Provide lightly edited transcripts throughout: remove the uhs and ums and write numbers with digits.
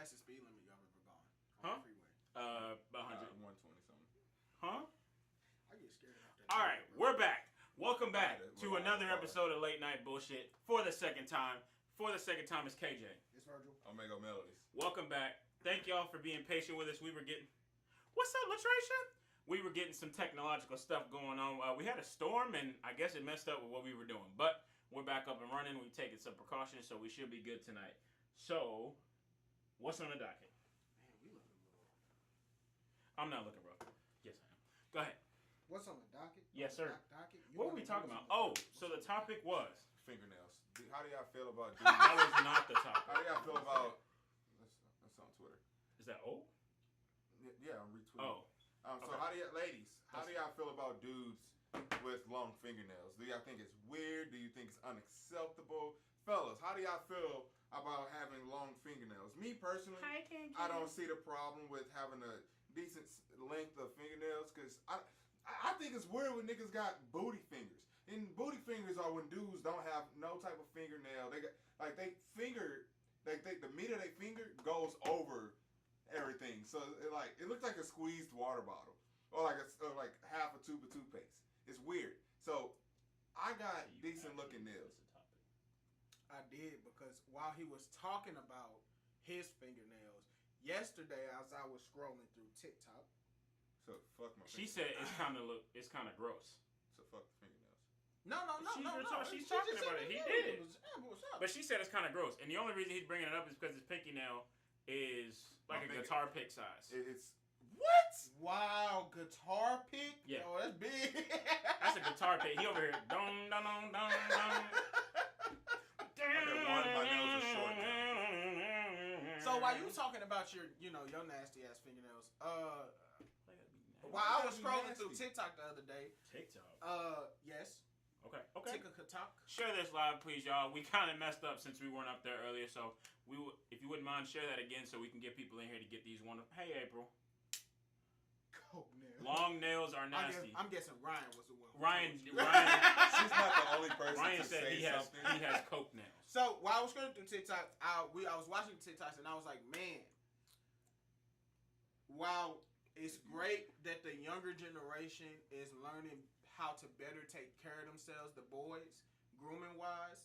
fastest speed limit y'all ever gone Huh? on the freeway? About 100. 120 something. Huh? I get scared of that. All right, we're back. Welcome back to We're another live. episode of Late Night Bullshit for the second time. For the second time, it's KJ. It's Virgil. Omega Melodies. Welcome back. Thank y'all for being patient with us. We were getting... What's up, Latricia? We were getting some technological stuff going on. We had a storm, and I guess it messed up with what we were doing. But we're back up and running. We've taken some precautions, so we should be good tonight. So, what's on the docket? Man, we looking a little. I'm not looking rough. Yes, I am. Go ahead. What's on the docket? Yes, sir. Docket? What were we talking about? Oh, so the topic was... Fingernails. How do y'all feel about dudes? That was not the topic. How do y'all feel about... That's on Twitter. Is that old? Yeah, I'm retweeting. Oh. So okay. how do y'all feel about dudes with long fingernails? Do y'all think it's weird? Do you think it's unacceptable? Fellas, how do y'all feel about having long fingernails? Me personally, I don't see the problem with having a decent length of fingernails because I think it's weird when niggas got booty fingers. And booty fingers are when dudes don't have no type of fingernail. They got the meat of their finger goes over everything, so it looks like a squeezed water bottle or like half a tube of toothpaste. It's weird. So I got decent looking nails. I did because while he was talking about his fingernails yesterday, as I was scrolling through TikTok. So fuck my. She fingernails. said it's kind of gross. So fuck the fingernails. No. She's talking about it. He did it. But she said it's kind of gross, and the only reason he's bringing it up is because his pinky nail is like a guitar pick size. It's what? Wow, guitar pick? Yeah. Oh, that's big. That's a guitar pick. He over here. Dong, dong, dong, dong, dong. Okay, one of my nails are short now. So while you talking about your nasty ass fingernails, while I was scrolling through TikTok the other day, yes. Okay. TikTok. Share this live, please, y'all. We kind of messed up since we weren't up there earlier, so if you wouldn't mind, share that again so we can get people in here to get these Hey, April. Coke nails. Long nails are nasty. I'm guessing Ryan was the one. Ryan. She's not the only person Ryan to said say he has coke nails. So while I was scrolling through TikTok, I was watching TikToks and I was like, man, wow, it's great that the younger generation is learning how to better take care of themselves, the boys, grooming wise.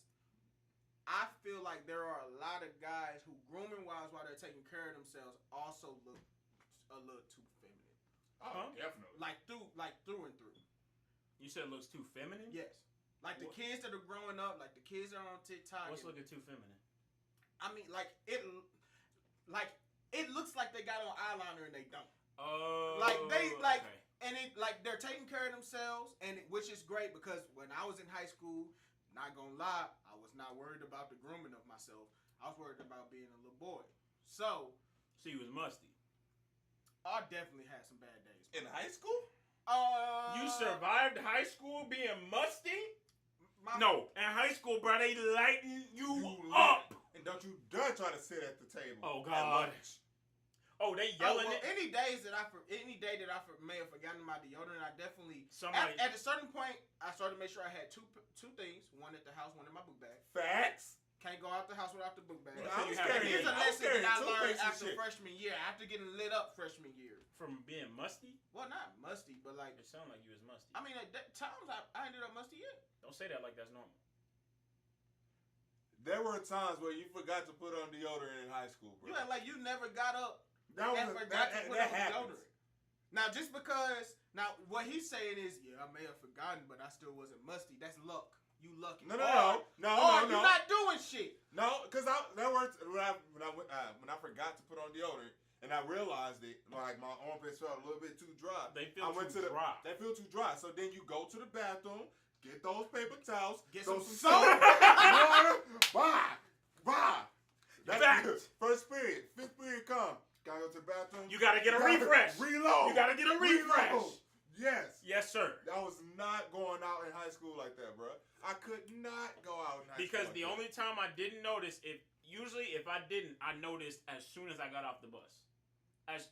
I feel like there are a lot of guys who, grooming wise, while they're taking care of themselves, also look a little too feminine. Oh, definitely. Like through and through. You said it looks too feminine? Yes. Like the kids that are growing up, like the kids that are on TikTok. What's looking too feminine? I mean, it looks like they got on eyeliner and they don't. Oh. Okay. And they're taking care of themselves, which is great because when I was in high school, not gonna lie, I was not worried about the grooming of myself. I was worried about being a little boy. So you was musty. I definitely had some bad days. In high school? You survived high school being musty? No, in high school, bro, they lighten you up. And don't you dare try to sit at the table. Oh God. Oh, they yelling it. Any day that I may have forgotten my deodorant, I definitely. Somebody at a certain point, I started to make sure I had two things: one at the house, one in my book bag. Facts. Can't go out the house without the book bag. Here's a lesson that I learned after freshman year, after getting lit up freshman year. From being musty? Well, not musty, but like. It sounded like you was musty. I mean, at times I ended up musty. Yeah. Don't say that like that's normal. There were times where you forgot to put on deodorant in high school, bro. You act like you never got up. That happens. Now, just because what he's saying is, I may have forgotten, but I still wasn't musty. That's luck. You lucky. No. You're not doing shit. No, because there were when I forgot to put on deodorant and I realized it, like my armpits felt a little bit too dry. They feel too dry. They feel too dry. So then you go to the bathroom, get those paper towels, get some soap, water, bye. Fact. First period, fifth period come. Gotta go to the bathroom. You gotta get a refresh. Reload. You gotta get a refresh. Reload. Yes. Yes, sir. I was not going out in high school like that, bro. I could not go out in high school. Because the only time I didn't notice, if I didn't, I noticed as soon as I got off the bus.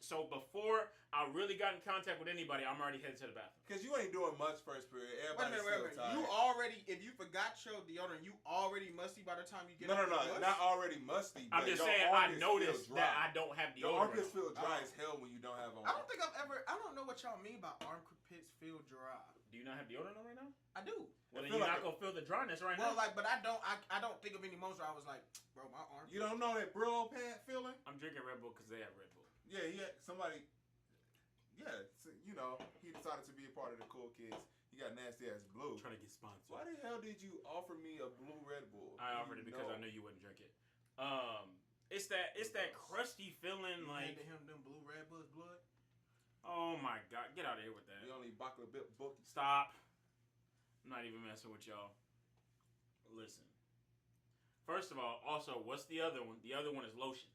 So before I really got in contact with anybody, I'm already headed to the bathroom. Because you ain't doing much first period. Everybody's Wait a minute. tired. You already, if you forgot your deodorant, you already musty by the time you get No, out the bus? not already musty. I'm just saying I noticed that I don't have Your deodorant. armpits feel dry as hell when you don't have on. I don't know what y'all mean by armpits feel dry. Do you not have deodorant on right now? I do. Well, then you're not gonna feel the dryness right now. Well, but I don't think of any moments where I was like, bro, my arm. You don't know that Brillo pant feeling? I'm drinking Red Bull because they have Red Bull. Yeah, somebody. Yeah, he decided to be a part of the cool kids. He got nasty ass blue. I'm trying to get sponsored. Why the hell did you offer me a blue Red Bull? I offered it because I knew you wouldn't drink it. It's that crusty feeling you like. handed him them blue Red Bulls blood. Oh my God! Get out of here with that. The only Bakla bit book. Stop. I'm not even messing with y'all. Listen. First of all, also, what's the other one? The other one is lotion.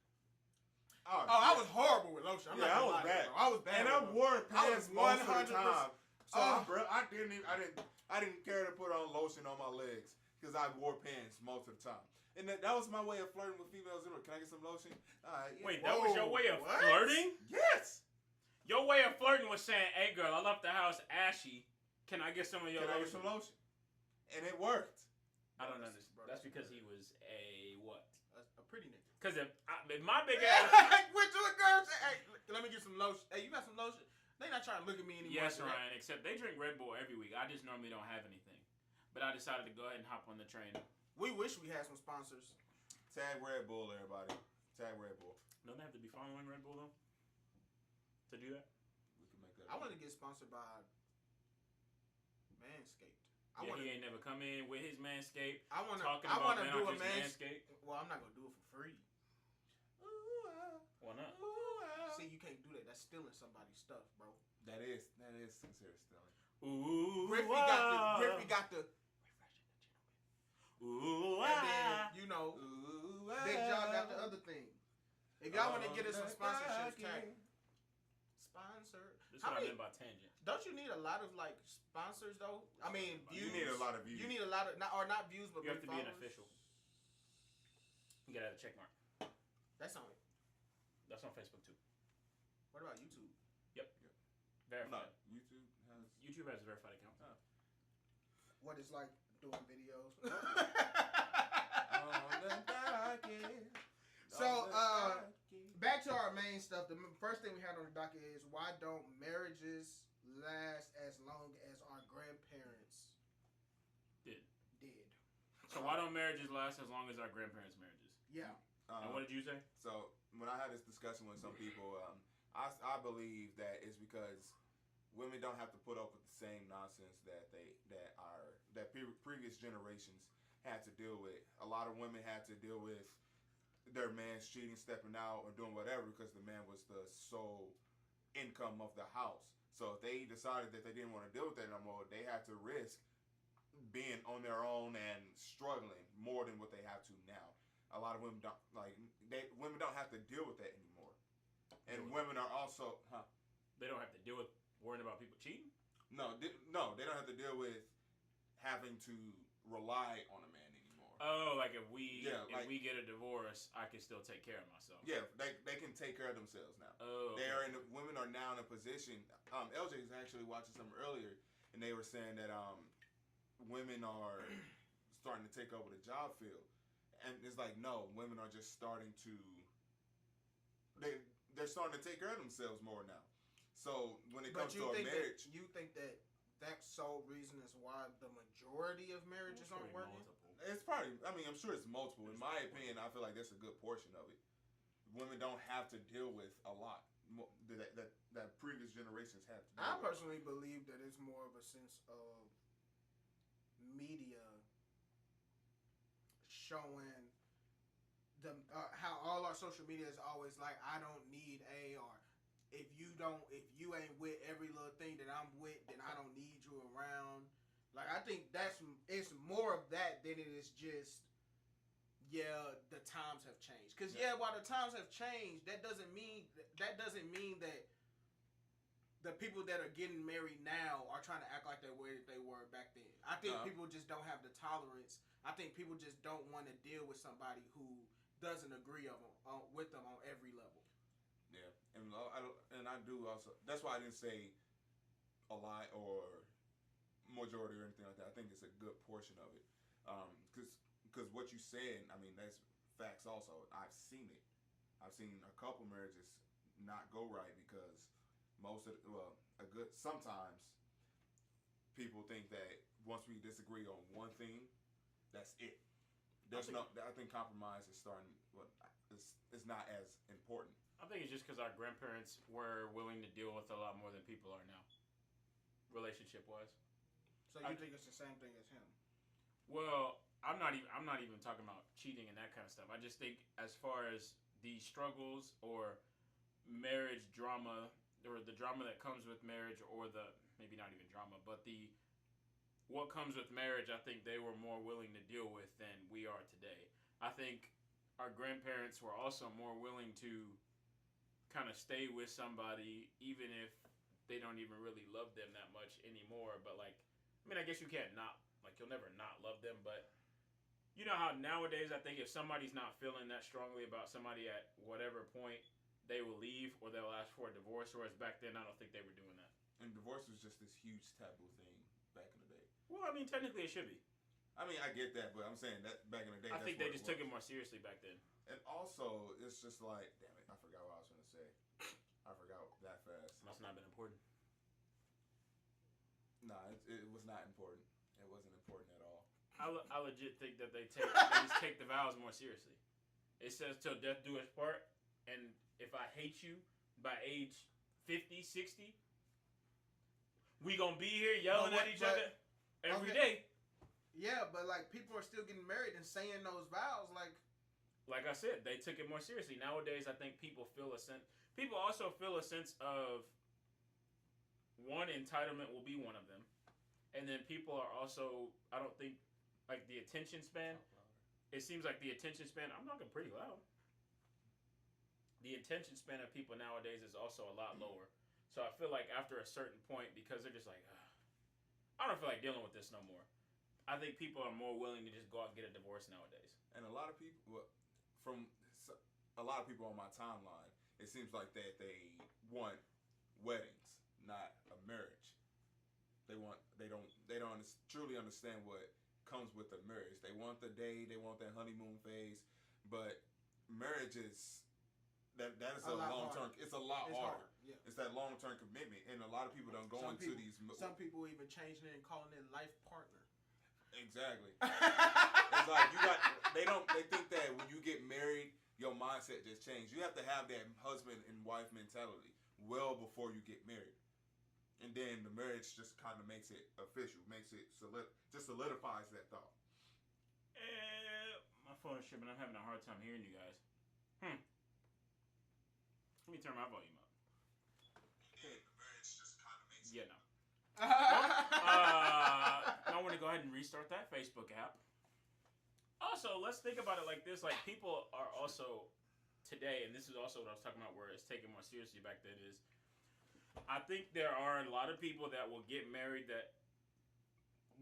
Oh, I was horrible with lotion. I was bad. I was bad. And I wore pants most of the time. So I didn't care to put on lotion on my legs because I wore pants most of the time. And that was my way of flirting with females. Can I get some lotion? Yeah. Wait, that was your way of flirting? Yes. Your way of flirting was saying, "Hey, girl, I left the house ashy. Can I get some of your lotion?" I get some lotion? And it worked. I don't understand. That's because he was a what? A pretty nigga. Because if my big ass went to a girl and said, "Hey, let me get some lotion." Hey, you got some lotion? They not trying to look at me anymore. Yes, Ryan. Except they drink Red Bull every week. I just normally don't have anything. But I decided to go ahead and hop on the train. We wish we had some sponsors. Tag Red Bull, everybody. Tag Red Bull. Don't they have to be following Red Bull though to do that? We can make that. I want to get sponsored by Manscaped. He ain't never come in with his Manscaped. I want to do a Manscaped. Well, I'm not gonna do it for free. Why not? See, you can't do that. That's stealing somebody's stuff, bro. That is sincere stealing. Ooh, Griffey got the ooh, and then Big John got the other thing. If y'all want to get us some sponsorships, tag sponsor. This is what I meant by tangent. Don't you need a lot of like sponsors though? I mean, views. You need a lot of views. You need a lot of not views, but you have to be followers. an official. You gotta have a check mark. That's on it. That's on Facebook too. What about YouTube? Yep. Verified. No, YouTube has a verified account. Oh. What it's like doing videos. So, back to our main stuff. The first thing we had on the docket is why don't marriages last as long as our grandparents did. So why don't marriages last as long as our grandparents' marriages? Yeah. And what did you say? So when I had this discussion with some people, I believe that it's because women don't have to put up with the same nonsense that previous generations had to deal with. A lot of women had to deal with their man's cheating, stepping out, or doing whatever because the man was the sole income of the house. So if they decided that they didn't want to deal with that no more, they had to risk being on their own and struggling more than what they have to now. A lot of women don't women don't have to deal with that anymore. And women are also they don't have to deal with worrying about people cheating? No, they don't have to deal with having to rely on a man anymore. Oh, like if we get a divorce, I can still take care of myself. Yeah, they can take care of themselves now. Oh, okay. Women are now in a position. LJ was actually watching something earlier, and they were saying that women are starting to take over the job field, and it's like no, women are just starting to. They're starting to take care of themselves more now. So when it comes to a marriage, you think that sole reason is why the majority of marriages aren't working? It's probably. I mean, I'm sure it's multiple. In my opinion, I feel like that's a good portion of it. Women don't have to deal with a lot that previous generations have to deal I with. personally believe that it's more of a sense of media showing them how all our social media is always like, I don't need or if you ain't with every little thing that I'm with, then I don't need you around. Like, I think it's more of that than it is just, the times have changed. Because while the times have changed, that doesn't mean that the people that are getting married now are trying to act like the way that they were back then. I think people just don't have the tolerance. I think people just don't want to deal with somebody who doesn't agree with them on every level. Yeah, and I do also. That's why I didn't say a lot or majority or anything like that. I think it's a good portion of it. Because what you said, I mean, that's facts also. I've seen it. I've seen a couple marriages not go right because sometimes people think that once we disagree on one thing, that's it. I think compromise is starting. Well, it's not as important. I think it's just because our grandparents were willing to deal with a lot more than people are now, relationship wise. So you think it's the same thing as him? Well, I'm not even talking about cheating and that kind of stuff. I just think as far as the struggles or marriage drama or the drama that comes with marriage, or the maybe not even drama, but what comes with marriage, I think they were more willing to deal with than we are today. I think our grandparents were also more willing to kind of stay with somebody even if they don't even really love them that much anymore. But like, I mean, I guess you can't not, like, you'll never not love them, but you know how nowadays I think if somebody's not feeling that strongly about somebody at whatever point, they will leave or they'll ask for a divorce, whereas back then I don't think they were doing that. And divorce was just this huge taboo thing back in the day. Well, I mean, technically it should be. I mean, I get that, but I'm saying that back in the day, I think they just took it more seriously back then. And also, it's just like, damn it, I forgot what I was going to say. I forgot that fast. Must not have been important. Nah, it was not important. It wasn't important at all. I legit think that they just take the vows more seriously. It says till death do us part, and if I hate you by age 50, 60, we gonna be here yelling at each other every day. Yeah, but like people are still getting married and saying those vows, like I said, they took it more seriously. Nowadays, I think people also feel a sense of one, entitlement will be one of them, and then people are also, I don't think, like the attention span. It seems like the attention span. I'm talking pretty loud. The attention span of people nowadays is also a lot lower. So I feel like after a certain point, because they're just like, I don't feel like dealing with this no more. I think people are more willing to just go out and get a divorce nowadays. And a lot of people, from a lot of people on my timeline, it seems like that they want weddings, not a marriage. They don't truly understand what comes with a marriage. They want the day, they want that honeymoon phase, but marriage is that is a long term. It's a lot harder. Yeah. It's that long term commitment, and a lot of people don't go into these. Some people even changing it and calling it life partner. Exactly. It's like they think that when you get married, your mindset just changed. You have to have that husband and wife mentality well before you get married. And then the marriage just kind of makes it official, just solidifies that thought. My phone is tripping. I'm having a hard time hearing you guys. Let me turn my volume up. The marriage just kind of makes no. I want to go ahead and restart that Facebook app. Also, let's think about it like this. Like, people are also, today, and this is also what I was talking about where it's taken more seriously back then, is I think there are a lot of people that will get married that,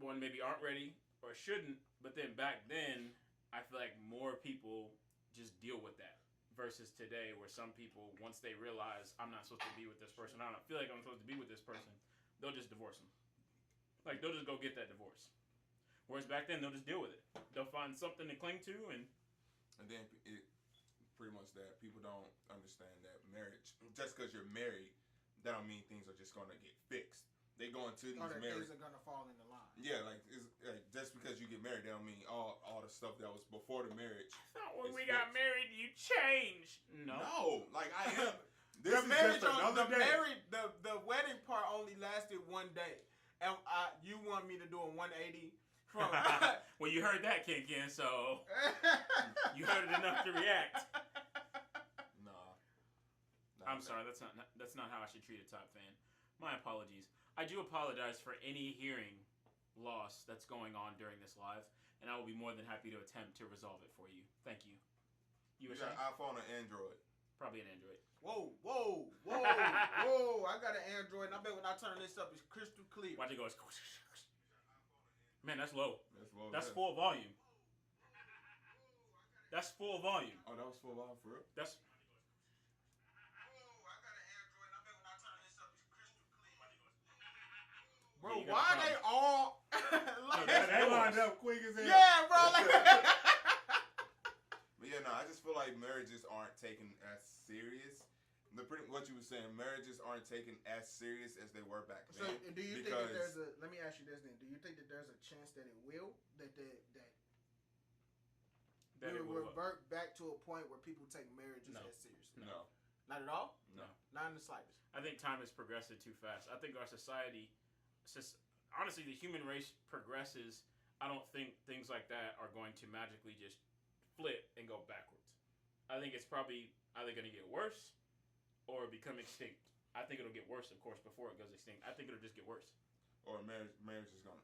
one, maybe aren't ready or shouldn't, but then back then, I feel like more people just deal with that. Versus today, where some people, once they realize I'm not supposed to be with this person, I don't feel like I'm supposed to be with this person, they'll just divorce them. Like, they'll just go get that divorce. Whereas back then, they'll just deal with it. They'll find something to cling to, and then it pretty much that people don't understand that marriage, just because you're married, that don't mean things are just gonna get fixed. They go into these marriages. Things are gonna fall into line. Yeah, like just because you get married, that don't mean all the stuff that was before the marriage. I thought when we got married, you changed. No, like I am. The wedding part only lasted one day, and you want me to do a 180 from. Well, you heard that kick in, so you heard it enough to react. Nah, I'm sorry. That's not how I should treat a top fan. My apologies. I do apologize for any hearing loss that's going on during this live, and I will be more than happy to attempt to resolve it for you. Thank you. You got an iPhone or Android? Probably an Android. Whoa! I got an Android, and I bet when I turn this up, it's crystal clear. Watch it go. Man, that's low. That's yeah. Full volume. That's full volume. Oh, that was full volume for real? That's. I got an Android, and I bet when I Bro, you got why a they problem. all like They lined up quick as hell. Yeah, bro. Like, But yeah, no, I just feel like marriages aren't taken as serious. What you were saying, marriages aren't taken as serious as they were back so then. do you think that there's a? Let me ask you this then. Do you think that there's a chance that it will that we will revert back to a point where people take marriages as seriously? No. Not at all. No. Not in the slightest. I think time is progressing too fast. I think our society, honestly, the human race progresses. I don't think things like that are going to magically just flip and go backwards. I think it's probably either going to get worse or become extinct. I think it'll get worse, of course, before it goes extinct. I think it'll just get worse. Or marriage is gonna.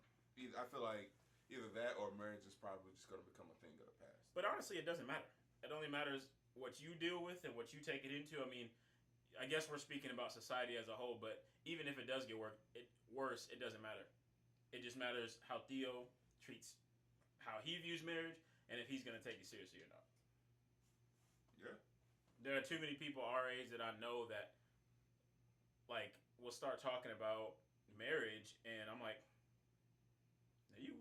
I feel like either that or marriage is probably just gonna become a thing of the past. But honestly, it doesn't matter. It only matters what you deal with and what you take it into. I mean, I guess we're speaking about society as a whole, but even if it does get worse, it doesn't matter. It just matters how Theo treats, how he views marriage, and if he's gonna take it seriously or not. Yeah. There are too many people our age that I know that, like, will start talking about marriage, and I'm like, you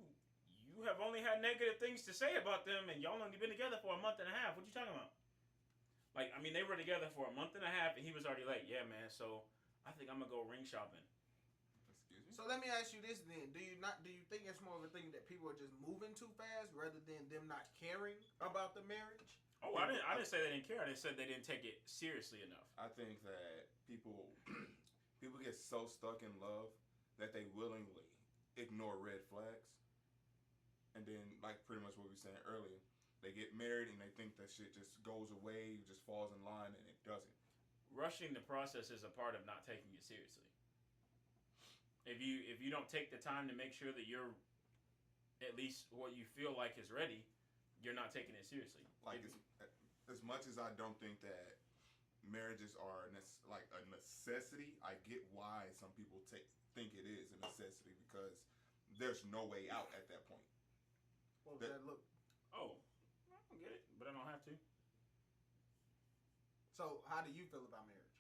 have only had negative things to say about them, and y'all only been together for a month and a half. What you talking about? Like, I mean, they were together for a month and a half, and he was already like, yeah, man, so I think I'm gonna go ring shopping. Excuse me? So let me ask you this then: Do you think it's more of a thing that people are just moving too fast rather than them not caring about the marriage? Oh, I didn't say they didn't care. I just said they didn't take it seriously enough. I think that people get so stuck in love that they willingly ignore red flags. And then, like pretty much what we were saying earlier, they get married and they think that shit just goes away, just falls in line, and it doesn't. Rushing the process is a part of not taking it seriously. If you don't take the time to make sure that you're at least what you feel like is ready, you're not taking it seriously. Like, as much as I don't think that marriages are like a necessity, I get why some people think it is a necessity because there's no way out at that point. What does that look? Oh, I don't get it, but I don't have to. So, how do you feel about marriage?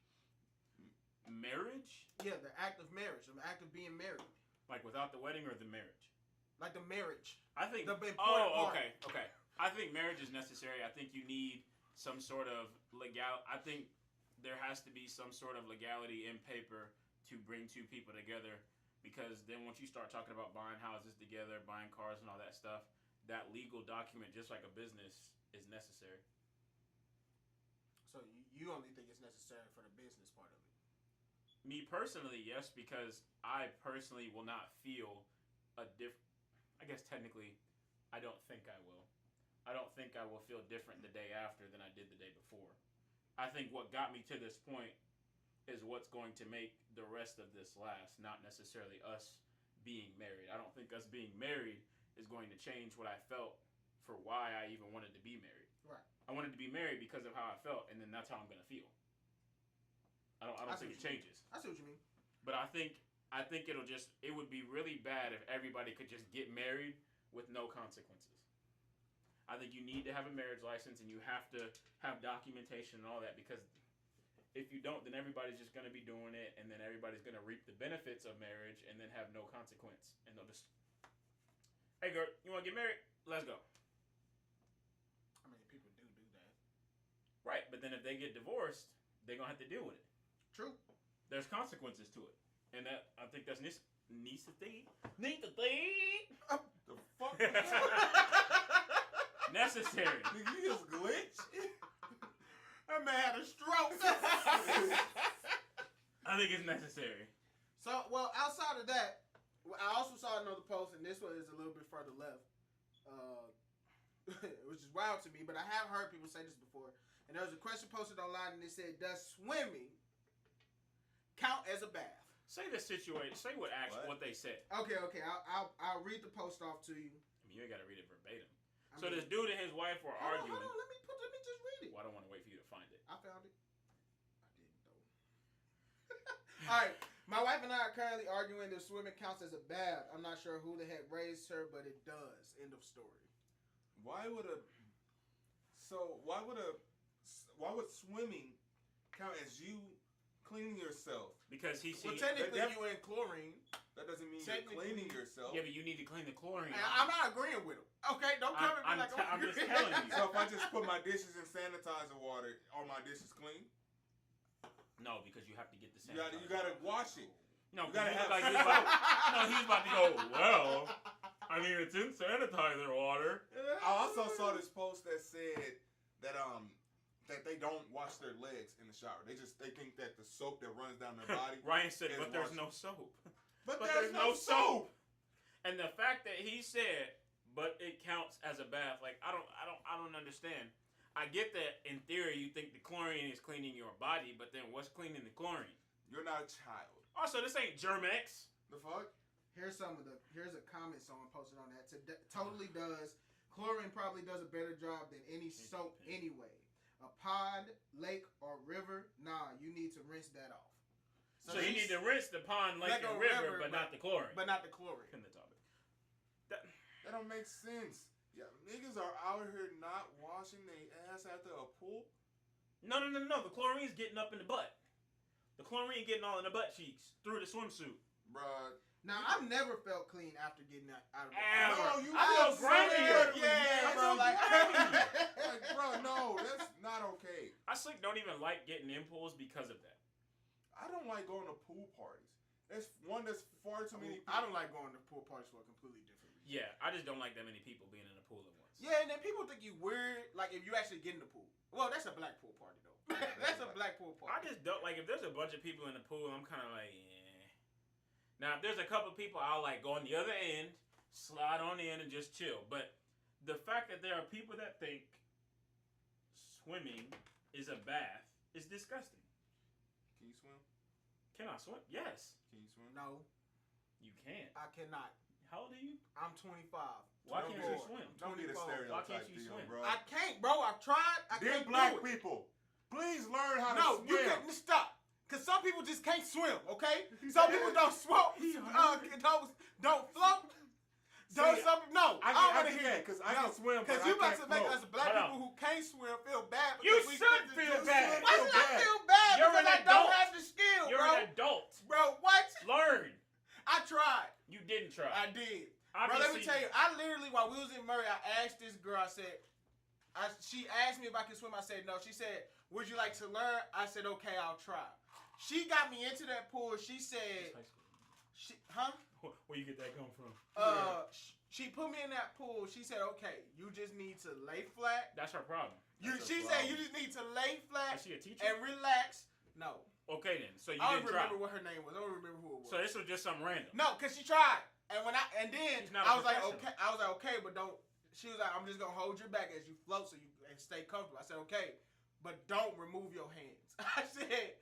Marriage? Yeah, the act of marriage, the act of being married. Like without the wedding or the marriage? Like the marriage. I think. The important part. Okay. I think marriage is necessary. I think you need some sort of I think there has to be some sort of legality in paper to bring two people together, because then once you start talking about buying houses together, buying cars and all that stuff, that legal document, just like a business, is necessary. So you only think it's necessary for the business part of it? Me personally, yes, because I personally will not feel I guess technically, I don't think I will. I don't think I will feel different the day after than I did the day before. I think what got me to this point is what's going to make the rest of this last, not necessarily us being married. I don't think us being married is going to change what I felt for why I even wanted to be married. Right. I wanted to be married because of how I felt, and then that's how I'm going to feel. I don't think it changes. I see what you mean. But I think it would be really bad if everybody could just get married with no consequences. I think you need to have a marriage license and you have to have documentation and all that, because if you don't, then everybody's just going to be doing it, and then everybody's going to reap the benefits of marriage and then have no consequence. And they'll just, hey girl, you want to get married? Let's go. I mean, people do that. Right, but then if they get divorced, they're going to have to deal with it. True. There's consequences to it. And that, I think that's necessary. The fuck? Necessary. Did you just glitch? That man had a stroke. I think it's necessary. So, well, outside of that, I also saw another post, and this one is a little bit further left, which is wild to me, but I have heard people say this before. And there was a question posted online, and it said, does swimming count as a bath? Say the situation. Say what they said. Okay. I'll read the post off to you. I mean, you ain't got to read it verbatim. So this dude and his wife were arguing. Hold on, let me just read it. Well, I don't want to wait for you to find it. I found it. I didn't though. All right, my wife and I are currently arguing if swimming counts as a bath. I'm not sure who the heck raised her, but it does. End of story. Why would swimming count as you cleaning yourself? Because technically you in chlorine. That doesn't mean you're Technically- cleaning yourself. Yeah, but you need to clean the chlorine. And I'm not agreeing with him. Okay, don't come at me like I'm just agreeing. telling you. So if I just put my dishes in sanitizer water, are my dishes clean? No, because you have to get the You sanitizer. gotta wash it. No, you gotta have like soap. he's about to go. Well, I mean, it's in sanitizer water. I also saw this post that said that that they don't wash their legs in the shower. They think that the soap that runs down their body. Ryan said, is but there's washing. no soap. But But there's no soap. And the fact that he said, but it counts as a bath, like I don't understand. I get that in theory you think the chlorine is cleaning your body, but then what's cleaning the chlorine? You're not a child. Also, this ain't Germex. The fuck? Here's a comment someone posted on that. Totally does. Chlorine probably does a better job than any soap anyway. A pond, lake, or river, nah, you need to rinse that off. So you need to rinse the pond, lake, Like and a river, river, but not the chlorine. But not the chlorine. In the topic. That don't make sense. Yeah, niggas are out here not washing their ass after a pool. No. The chlorine's getting up in the butt. The chlorine getting all in the butt cheeks through the swimsuit. Bruh. Now, I've never felt clean after getting out of the Ever. No, you I feel feel grimier. so Yeah, I bro. feel Like, like, bro, no, that's not okay. I slick don't even like getting in pools because of that. I don't like going to pool parties. That's far too many people. I don't like going to pool parties for a completely different reason. Yeah, I just don't like that many people being in a pool at once. Yeah, and then people think you weird, like if you actually get in the pool. Well, that's a black pool party though. That's a black pool I party. just don't like if there's a bunch of people in the pool. I'm kind of like, eh. Now if there's a couple people, I'll like go on the other end, slide on in, and just chill. But the fact that there are people that think swimming is a bath is disgusting. Can you swim? Can I swim? Yes, Can you swim? No, you can. I cannot. How old are you? I'm 25. Why can't you 24. swim? Don't be the 24. stereotype, Why can't you Theo, swim? bro. I can't, bro. I've tried. I Dear can't black do it. people, please learn how to No, swim. you can stop. Cause some people just can't swim. Okay, some people don't swim. Don't float. See, No, I don't wanna get hear that because I can swim, but Cause I you about can't to make float. us black Hold on. people who can't swim feel bad. You because we should think that feel you bad. should. Why should I bad. feel bad? You're Because an I don't adult. have the skill, You're bro. an adult. Bro, what? Learn. I tried. You didn't try. I did. Obviously, Bro, let me tell you. I literally, while we was in Murray, I asked this girl. I said, she asked me if I could swim. I said no. She said, "Would you like to learn?" I said, "Okay, I'll try." She got me into that pool. She said, "Huh?" Where you get that come from? She put me in that pool. She said, "Okay, you just need to lay flat." That's her problem. She said, "You just need to lay flat Is she a teacher? and relax." No, Okay then. So you I don't didn't try. remember what her name was. I don't remember who it was. So this was just something random. No, cause she tried, and then She's not a I was like, professional. okay. I was like, okay, but don't. She was like, I'm just gonna hold your back as you float, so you and stay comfortable. I said, okay, but don't remove your hands. I said,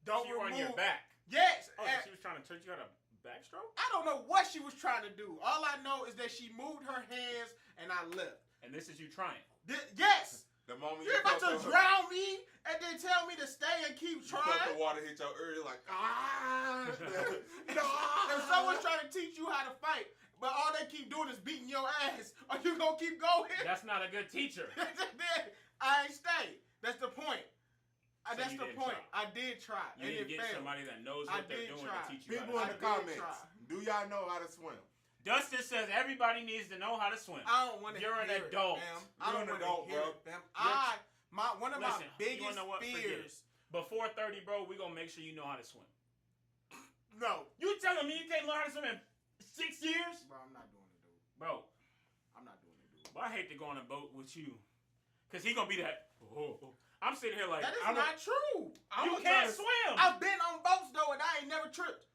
don't You were remove. on your back. Yes. Oh, and she was trying to teach you how to backstroke? I don't know what she was trying to do. All I know is that she moved her hands, and I left. And this is you trying. Yes. The moment You're about to drown me and then tell me to stay and keep You felt the trying. water hit your ear, you're like, If someone's trying to teach you how to fight, but all they keep doing is beating your ass, are you gonna keep going? That's not a good teacher. I ain't stay. That's the point. So That's you the didn't point. try. I did try, You and didn't it get failed. somebody that knows I what they're did doing try. to teach you people how in to the I swim. did comments, try. do y'all know how to swim? Dustin says everybody needs to know how to swim. I don't want to. You're an hear adult. It, fam. I You're don't an want adult, to hear bro. it, fam. One of Listen, my you biggest wanna know what? Forget it. fears. Before 30, bro, we gonna make sure you know how to swim. No, You telling me you can't learn how to swim in 6 years? bro, I'm not doing it, dude. Bro, I'm not doing it, dude. but I hate to go on a boat with you. Cause he gonna be that. I'm sitting here like That is I'm not true. you can't swim. I've been on boats though, and I ain't never tripped.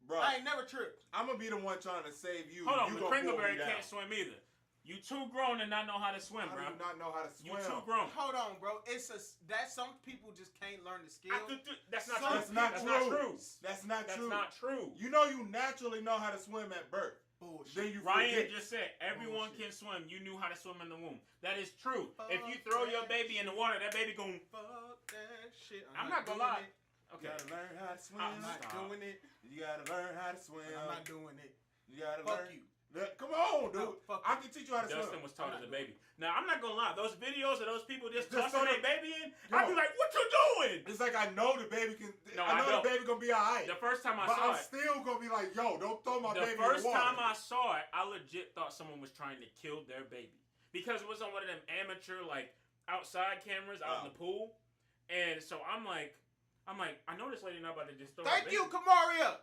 Bro, I ain't never tripped. I'm gonna be the one trying to save you. Hold on, you the gonna pull Kringleberry me down. can't swim either. You too grown to not know how to swim, How bro. do you not know how to You swim? too grown. Hold on, bro. That some people just can't learn the skill. That's not Some- true. That's not That's true. not true. That's not That's true. not true. You know you naturally know how to swim at birth. Bullshit. Then you Ryan forget. just said everyone Bullshit. can swim. You knew how to swim in the womb. That is true. If you Fuck throw your that baby in the water, that baby going. Fuck that shit. I'm not gonna doing lie. it. You Okay. gotta learn how to swim. I'm not Stop. doing it. You gotta learn how to swim. I'm not doing it. You gotta Fuck learn. you. Come on, dude. No, fuck I can teach you how to Dustin swim. was taught as a I'm not baby. Now, I'm not going to lie. Those videos of those people just Just tossing so their they- baby in, Yo. I'd be like, what you doing? It's like I know the baby can. No, I know I don't. the baby gonna be alright. The first time I But saw I'm it, still gonna be like, yo, don't throw my the baby first in the water. time I saw it, I legit thought someone was trying to kill their baby. Because it was on one of them amateur, like, outside cameras out in the pool. And so I'm like, I know this lady not about to just throw her Thank baby. you, Kamaria.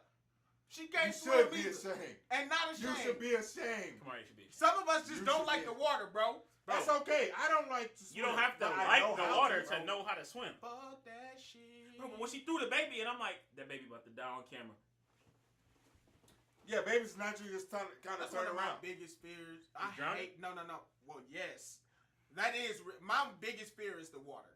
She You can't should swim be either. ashamed. And not You ashamed. should be ashamed. Come on, you should be. Some of us just You don't should like be. the water, bro. That's okay. I don't like to swim. You don't have to but I like know the how water bro. to know how to swim. Fuck that shit. Bro, but when she threw the baby, and I'm like, that baby about to die on camera. Yeah, babies naturally just kind of That's turn one of my around. biggest fears. You I drowning? hate. No. Well, yes. That is my biggest fear is the water.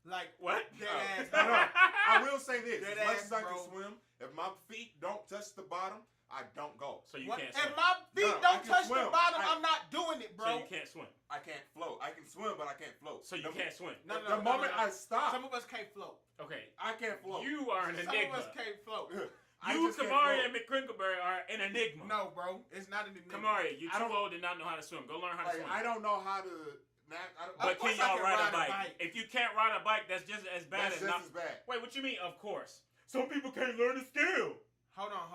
Like What? Dead ass. No. I will say this: Dead as much ass, as I can bro. swim, if my feet don't touch the bottom, I don't go. So you What- can't if swim. my feet No, I don't can touch the swim. bottom, I- I'm not doing it, So bro. you can't swim. I can't float. I can swim, but I can't float. So you can't swim. No, The moment I stop, Some of us can't float. Okay. I can't float. You are an Some of enigma. us can't float. I You, just can't Kamari, float. and McCrinkleberry are an enigma. No, bro, it's not an enigma. Kamari, you're I too don't- old to not know how to swim. Go learn how to Like, swim. I don't know how to. But Of course can I y'all can ride a ride a bike? bike. If you can't ride a bike, that's just as bad That's as just not. as bad. Wait, what you mean? Of course. Some people can't learn a skill. Hold on.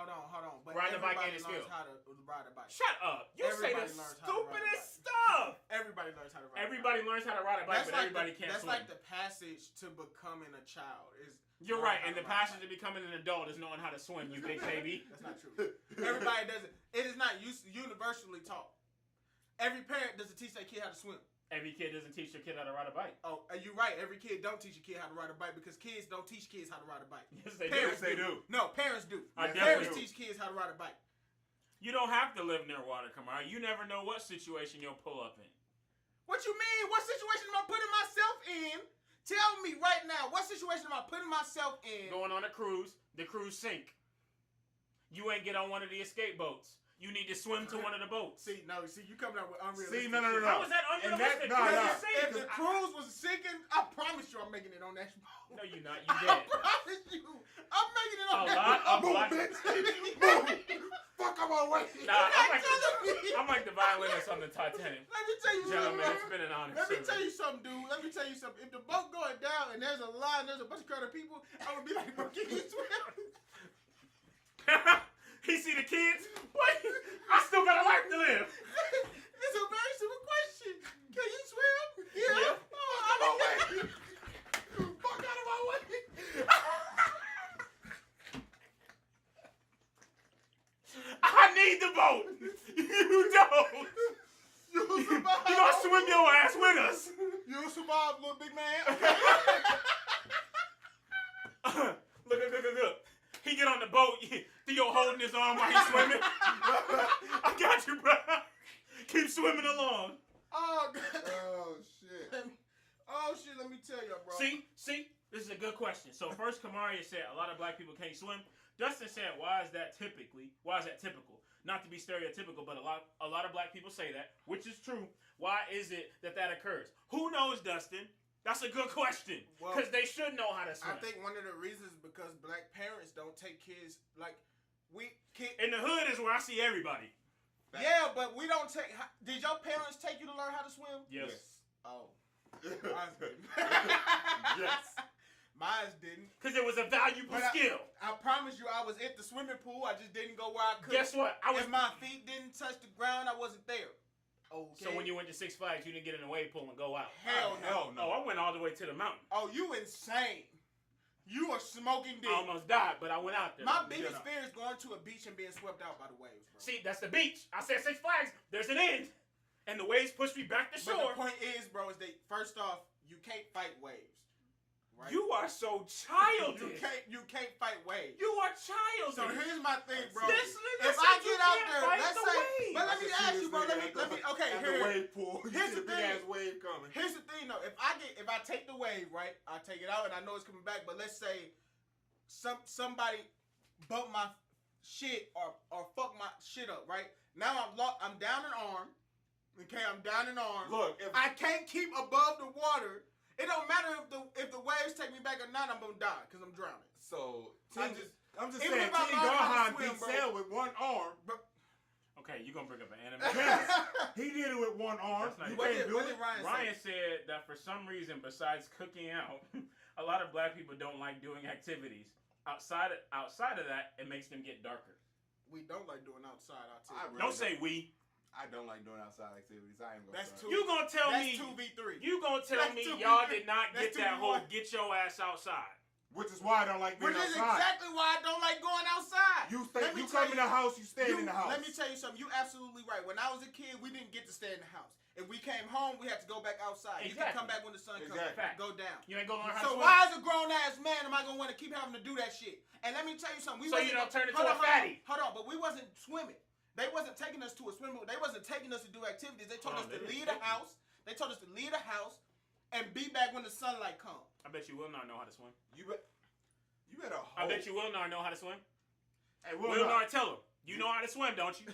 But Ride the bike everybody ain't a learns skill. how to ride a bike. Shut up. You say the Everybody learns how to ride a stupidest bike. stuff. Everybody learns how to ride. Everybody learns how to ride a bike, That's but like everybody the, can't That's swim. like the passage to becoming a child. Is You're learn right, how and to the ride a passage to bike. becoming an adult is knowing how to swim, you big baby. That's not true. Everybody does it. It is not universally taught. Every parent doesn't teach their kid how to swim. Every kid doesn't teach their kid how to ride a bike. Oh, you're right. Every kid don't teach a kid how to ride a bike because kids don't teach kids how to ride a bike. Yes, they Parents Yes, they do. No, parents do. I Yes, definitely Parents do. teach kids how to ride a bike. You don't have to live near water, Kamara. You never know what situation you'll pull up in. What you mean? What situation am I putting myself in? Tell me right now. What situation am I putting myself in? Going on a cruise, the cruise sink. You ain't get on one of the escape boats. You need to swim to one of the boats. See, you coming out with unrealistic. See, no. shit. How is that And unrealistic? that- no, Because no. it's safe. If the cruise was sinking, I promise you I'm making it on that boat. No, you're not. You I did. promise you. I'm making it on A that lot of boat. black- Move. Fuck, I'm on way. Nah, I'm like the violinist on the Titanic. Let me tell you Gentlemen, something. it's been an honor. Let me service. tell you something, dude. Let me tell you something. If the boat going down and there's a line, there's a bunch of crowd of people, I would be like, bro, can you swim? He see the kids. What? I still got a life to live. It's a very simple question. Can you swim? Yeah. Oh, Fuck out of my way. Fuck out of my way. I need the boat. You don't. You survive. You gonna swim your ass with us. You survive, little big man. Look. He get on the boat. Theo holding his arm while he's swimming. I got you, bro. Keep swimming along. Oh, God. Oh shit. Let me tell you, bro. See, this is a good question. So first, Kamaria said a lot of black people can't swim. Dustin said, why is that typical? Not to be stereotypical, but a lot of black people say that, which is true. Why is it that occurs? Who knows, Dustin? That's a good question. Well, Because they should know how to swim. I think one of the reasons is because black parents don't take kids like In the hood is where I see everybody. Yeah, but we don't take. Did your parents take you to learn how to swim? Yes. Oh, mine didn't. Yes. Mine didn't. Because it was a valuable But skill. I promise you, I was at the swimming pool. I just didn't go where I could. Guess what? If my feet didn't touch the ground, I wasn't there. Okay. So when you went to Six Flags, you didn't get in the wave pool and go out. Hell no. Oh, I went all the way to the mountain. Oh, you insane. You are smoking dick. I almost died, but I went out there. My biggest fear is going to a beach and being swept out by the waves, bro. See, that's the beach. I said Six Flags. There's an end. And the waves push me back to But shore. the point is, bro, is that first off, you can't fight waves. Right? You are so childish. You can't fight waves. You are childish. So here's my thing, bro. This nigga If said I you get out can't there, fight let's the say, wave. but let me ask you, bro. Let me. Okay, At here. the wave pool. You Here's see the the big thing. ass wave coming. Here's the thing, though. If I take the wave, right, I take it out and I know it's coming back. But let's say somebody bump my shit or fuck my shit up, right? Now I'm down an arm. Okay, I'm down an arm. Look, if I can't keep above the water. It don't matter if the waves take me back or not. I'm gonna die because I'm drowning. so, I'm I'm just even saying, if I Team learn how to Gohan swim, beats bro. Cell with one arm. Okay, you gonna bring up an anime? He did it with one arm. That's not You it. can't do What it. did Ryan Ryan said that for some reason, besides cooking out, a lot of black people don't like doing activities. Outside of that, it makes them get darker. We don't like doing outside activities. I really Don't say we. I don't like doing outside activities. I ain't gonna. That's front. too- You gonna tell That's me? 2v3. You gonna tell That's me 2v3. y'all did not That's get that whole 2v1. get your ass outside? Which is why I don't like being Which is outside. exactly why I don't like going outside. You Let me you tell come in the house, you stay in the house. Let me tell you something. You absolutely right. When I was a kid, we didn't get to stay in the house. If we came home, we had to go back outside. You can Exactly. come back when the sun comes. Exactly. Go down. You ain't gonna learn how So to swim. why as a grown ass man am I gonna want to keep having to do that shit? And let me tell you something. We So wasn't you don't turn into hold a on, fatty. Hold on, but we wasn't swimming. They wasn't taking us to a swimming pool. They wasn't taking us to do activities. They told us to leave the house. They told us to leave the house and be back when the sunlight comes. I bet you Will not know how to swim. You better hope. I bet you Will not know how to swim. Hey, Will not tell him. You know how to swim, don't you?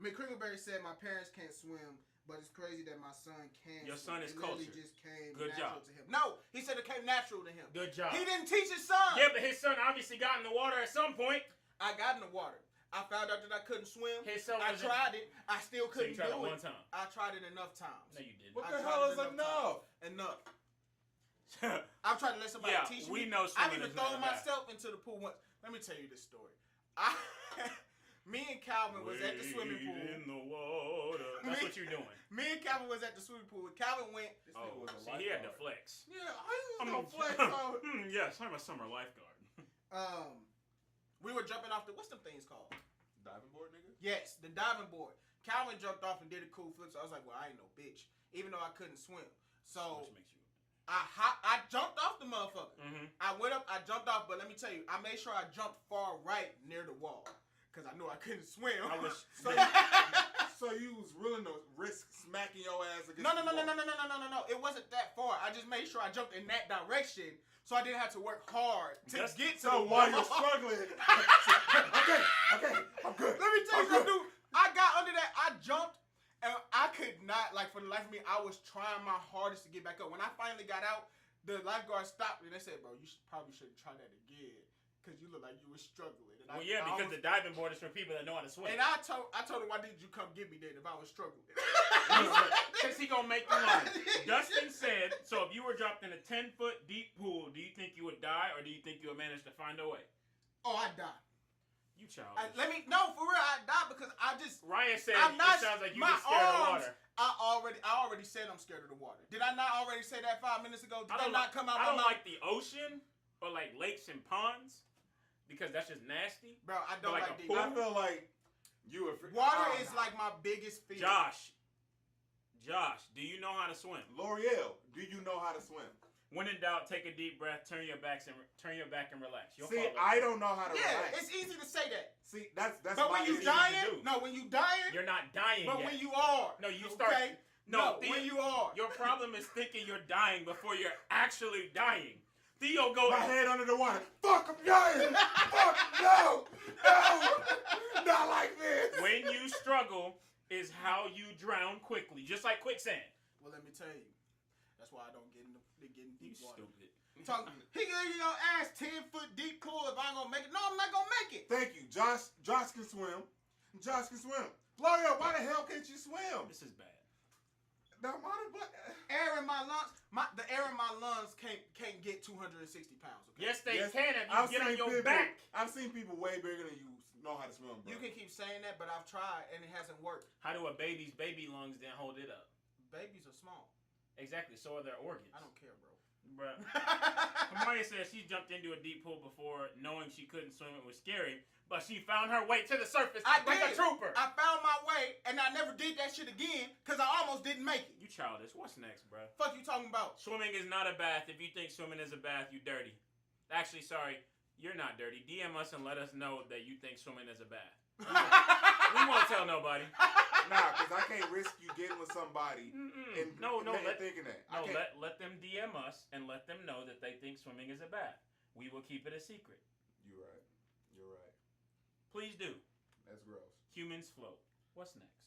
McCringleberry said my parents can't swim, but it's crazy that my son can. Your son is It literally cultured. just came Good natural job. to him. No, he said it came natural to him. Good job. He didn't teach his son. Yeah, but his son obviously got in the water at some point. I got in the water. I found out that I couldn't swim. His son I was tried it. I still So you couldn't tried it do it. one time. I tried it enough times. No, you didn't. What I the tried hell it is enough enough? Enough. I'm trying to let somebody Yeah, teach we me. know I've swimming even is not thrown bad. myself into the pool once. Let me tell you this story. Me and Calvin was at the swimming pool. Wade in the water. That's what you're doing. Me and Calvin was at the swimming pool. Calvin went. This Oh, nigga was a see, he had the lifeguard. flex. Yeah, I ain't no flex on. Yes, I'm a summer lifeguard. We were jumping off the what's them things called? Diving board, nigga. Yes, the diving board. Calvin jumped off and did a cool flip. So I was like, well, I ain't no bitch, even though I couldn't swim. So Which makes you. I jumped off the motherfucker. Mm-hmm. I went up, I jumped off, but let me tell you, I made sure I jumped far right near the wall. Because I knew I couldn't swim. I wish. So you was willing to risk smacking your ass against No. the wall. It wasn't that far. I just made sure I jumped in that direction so I didn't have to work hard to That's- get to So the while wall. you're struggling, okay, I'm good. Let me tell you I'm something, good. dude. I got under that. I jumped, and I could not, like, for the life of me, I was trying my hardest to get back up. When I finally got out, the lifeguard stopped me and they said, bro, you probably should try that again because you look like you were struggling. And Well, yeah, because the diving board is for people that know how to swim. And I told him, why didn't you come get me then if I was struggling? Because he gonna make you learn. Dustin said, so if you were dropped in a 10-foot deep pool, do you think you would die or do you think you would manage to find a way? Oh, I died. You child. For real, I died because I just. Ryan said I'm not. it sounds like you my just scared of arms, water. I already said I'm scared of the water. Did I not already say that 5 minutes ago? Did that not come out I my don't mouth? like the ocean or like lakes and ponds because that's just nasty. Bro, I don't like like a these. pool? I feel like you were. Water is like my biggest fear. Josh, do you know how to swim? L'Oreal, do you know how to swim? When in doubt, take a deep breath, turn your back and relax. You'll See, fall I don't know how to Yeah, relax. it's easy to say that. See, that's But my when you issue. dying, when you dying, You're not dying but yet. when you are. No, you start. Okay? No, when you are. Your problem is thinking you're dying before you're actually dying. Theo goes. My head under the water. Fuck, I'm dying. Fuck, no, not like this. When you struggle is how you drown quickly, just like quicksand. Well, let me tell you. That's why I don't get in You deep water. stupid. He gonna you ask 10-foot deep pool if I'm gonna make it. No, I'm not gonna make it. Thank you, Josh. Josh can swim. L'Oreal, why the hell can't you swim? This is bad. The amount of Air in my lungs, the air in my lungs can't get 260 pounds. Okay? Yes, they Yes, can if I've you get on seen your people- back. I've seen people way bigger than you know how to swim, bro. You can keep saying that, but I've tried and it hasn't worked. How do a baby's baby lungs then hold it up? Babies are small. Exactly. So are their organs. I don't care, bro. Bruh. Maria says she jumped into a deep pool before knowing she couldn't swim. It was scary, but she found her way to the surface I like a did. trooper. I found my way, and I never did that shit again because I almost didn't make it. You childish. What's next, bruh? Fuck you talking about? Swimming is not a bath. If you think swimming is a bath, you dirty. Actually, sorry, you're not dirty. DM us and let us know that you think swimming is a bath. We won't tell nobody. Nah, because I can't risk you getting with somebody and No, thinking that. No, I can't. let them DM us and let them know that they think swimming is a bath. We will keep it a secret. You're right. You're right. Please do. That's gross. Humans float. What's next?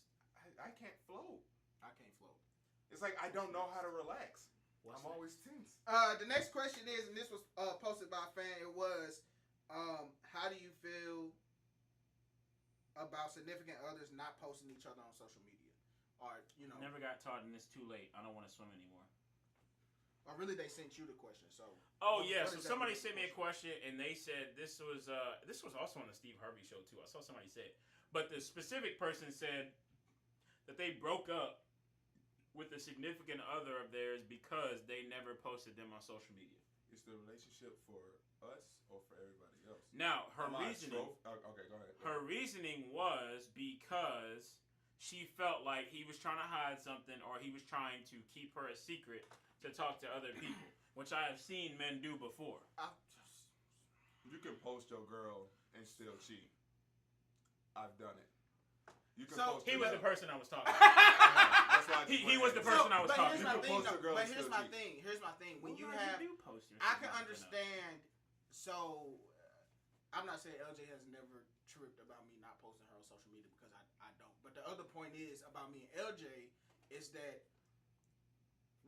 I can't float. I can't float. It's like I don't know how to relax. What's I'm next? always tense. The next question is, and this was posted by a fan. It was, how do you feel about significant others not posting each other on social media, or Never got taught, and it's too late. I don't want to swim anymore. Or really, they sent you the question. So. Oh yeah, so somebody sent me a question, and they said this was also on the Steve Harvey show too. I saw somebody say it, but the specific person said that they broke up with a significant other of theirs because they never posted them on social media. Is the relationship for us or for everybody else? Now her reasoning. Okay, go ahead. Her reasoning was because she felt like he was trying to hide something, or he was trying to keep her a secret to talk to other people, which I have seen men do before. You can post your girl and still cheat. I've done it. You can So post he was the person I was talking about. That's why He was the person I was talking about. about. Here's my thing. Here's my thing. When you have, I can understand. So, I'm not saying LJ has never tripped about me not posting her on social media, because I don't. But the other point is about me and LJ is that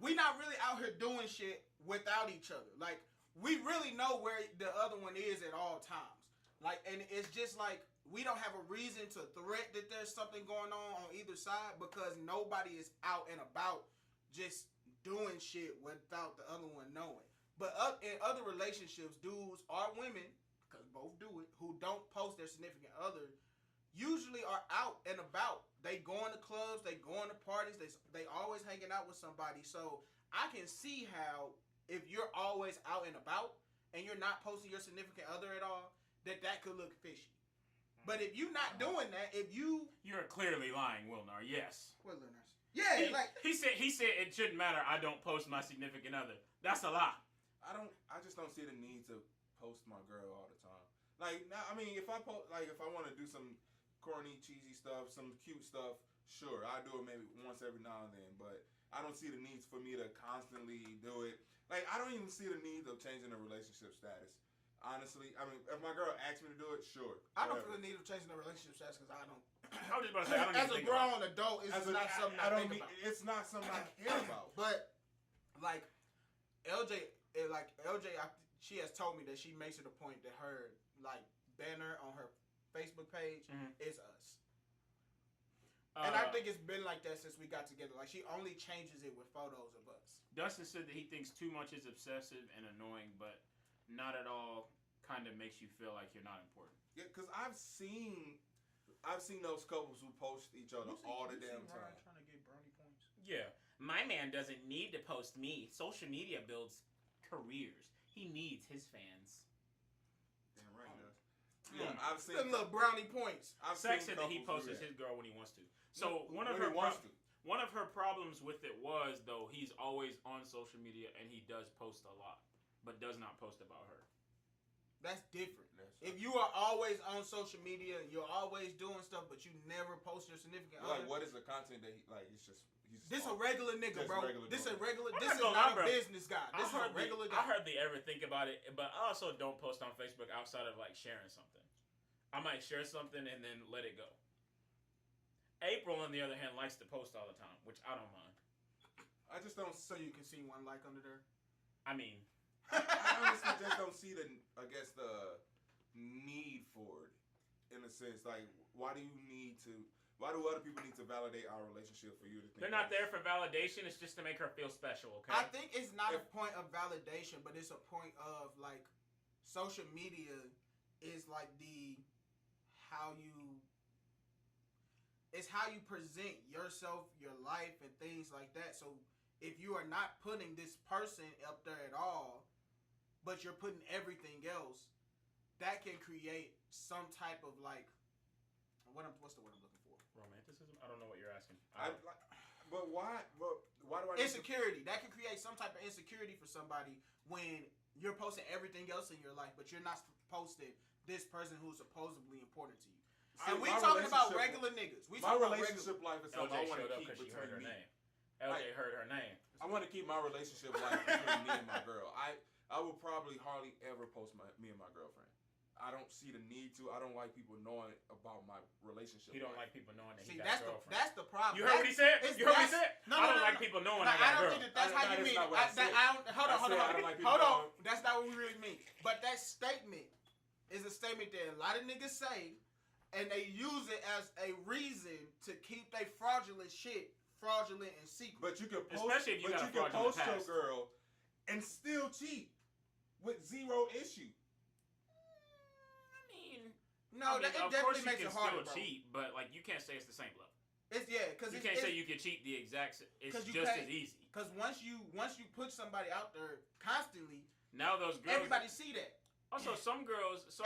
we not really out here doing shit without each other. Like, we really know where the other one is at all times. Like, and it's just like, we don't have a reason to threat that there's something going on either side, because nobody is out and about just doing shit without the other one knowing. But in other relationships, dudes or women, because both do it, who don't post their significant other, usually are out and about. They going to clubs, they going to parties, they always hanging out with somebody. So I can see how if you're always out and about and you're not posting your significant other at all, that could look fishy. But if you're not doing that, you're clearly lying, Wilnar. Yes. What learners? Yeah, he said it shouldn't matter. I don't post my significant other. That's a lie. I just don't see the need to post my girl all the time. Like, I mean, if I want to do some corny, cheesy stuff, some cute stuff, sure, I do it maybe once every now and then, but I don't see the need for me to constantly do it. Like, I don't even see the need of changing the relationship status. Honestly, I mean, if my girl asks me to do it, sure. I don't feel the need of changing the relationship status, because I don't. I was just about to say, I don't as a grown adult, it's not something I think about. It's not something I care about. But like LJ, she has told me that she makes it a point that her like banner on her Facebook page is us. And I think it's been like that since we got together. Like, she only changes it with photos of us. Dustin said that he thinks too much is obsessive and annoying, but not at all kind of makes you feel like you're not important. Yeah, because I've seen those couples who post each other all the damn time. Trying to get brownie points. Yeah. My man doesn't need to post me. Social media builds careers. He needs his fans. Damn right, does. Yeah, I've seen them little brownie points. Sex said that he posts his girl when he wants to. So one of her problems with it was, though, he's always on social media and he does post a lot, but does not post about her. That's different. If you are always on social media and you're always doing stuff, but you never post your significant other. Like, what is the content that he like? It's just this a regular nigga, bro. This is not not a business guy. This is a regular guy. I hardly ever think about it, but I also don't post on Facebook outside of like sharing something. I might share something and then let it go. April, on the other hand, likes to post all the time, which I don't mind. I just don't. So you can see one like under there. I mean, I honestly just don't see the need for it, in a sense. Like, why do other people need to validate our relationship for you to think? They're not there for validation. It's just to make her feel special, okay? I think it's not a point of validation, but it's a point of, like, social media is like it's how you present yourself, your life, and things like that. So if you are not putting this person up there at all, but you're putting everything else, that can create some type of like, what's the word I'm looking for? Romanticism? I don't know what you're asking. But why? Why do I? Insecurity. That can create some type of insecurity for somebody when you're posting everything else in your life, but you're not posting this person who's supposedly important to you. And we talking about regular niggas. My relationship life is something I want to keep between her name. LJ heard her name. I want to keep my relationship life between me and my girl. I will probably hardly ever post me and my girlfriend. I don't see the need to. I don't like people knowing about my relationship. He don't like people knowing that he got a girlfriend. That's the problem. You heard what he said? You heard what he said? I don't like people knowing I got a girl. I don't think that's how you mean it. Hold on. That's not what we really mean. But that statement is a statement that a lot of niggas say, and they use it as a reason to keep their fraudulent shit fraudulent and secret. But you can post, especially if you got a fraudulent post your past. girl and still cheat with zero issue. No, it definitely makes it harder, bro. Of course you can still cheat, but like you can't say it's the same level. Because you can't say you can cheat the exact. It's just as easy. Because once you put somebody out there constantly, now those girls, everybody see that. Also, some girls that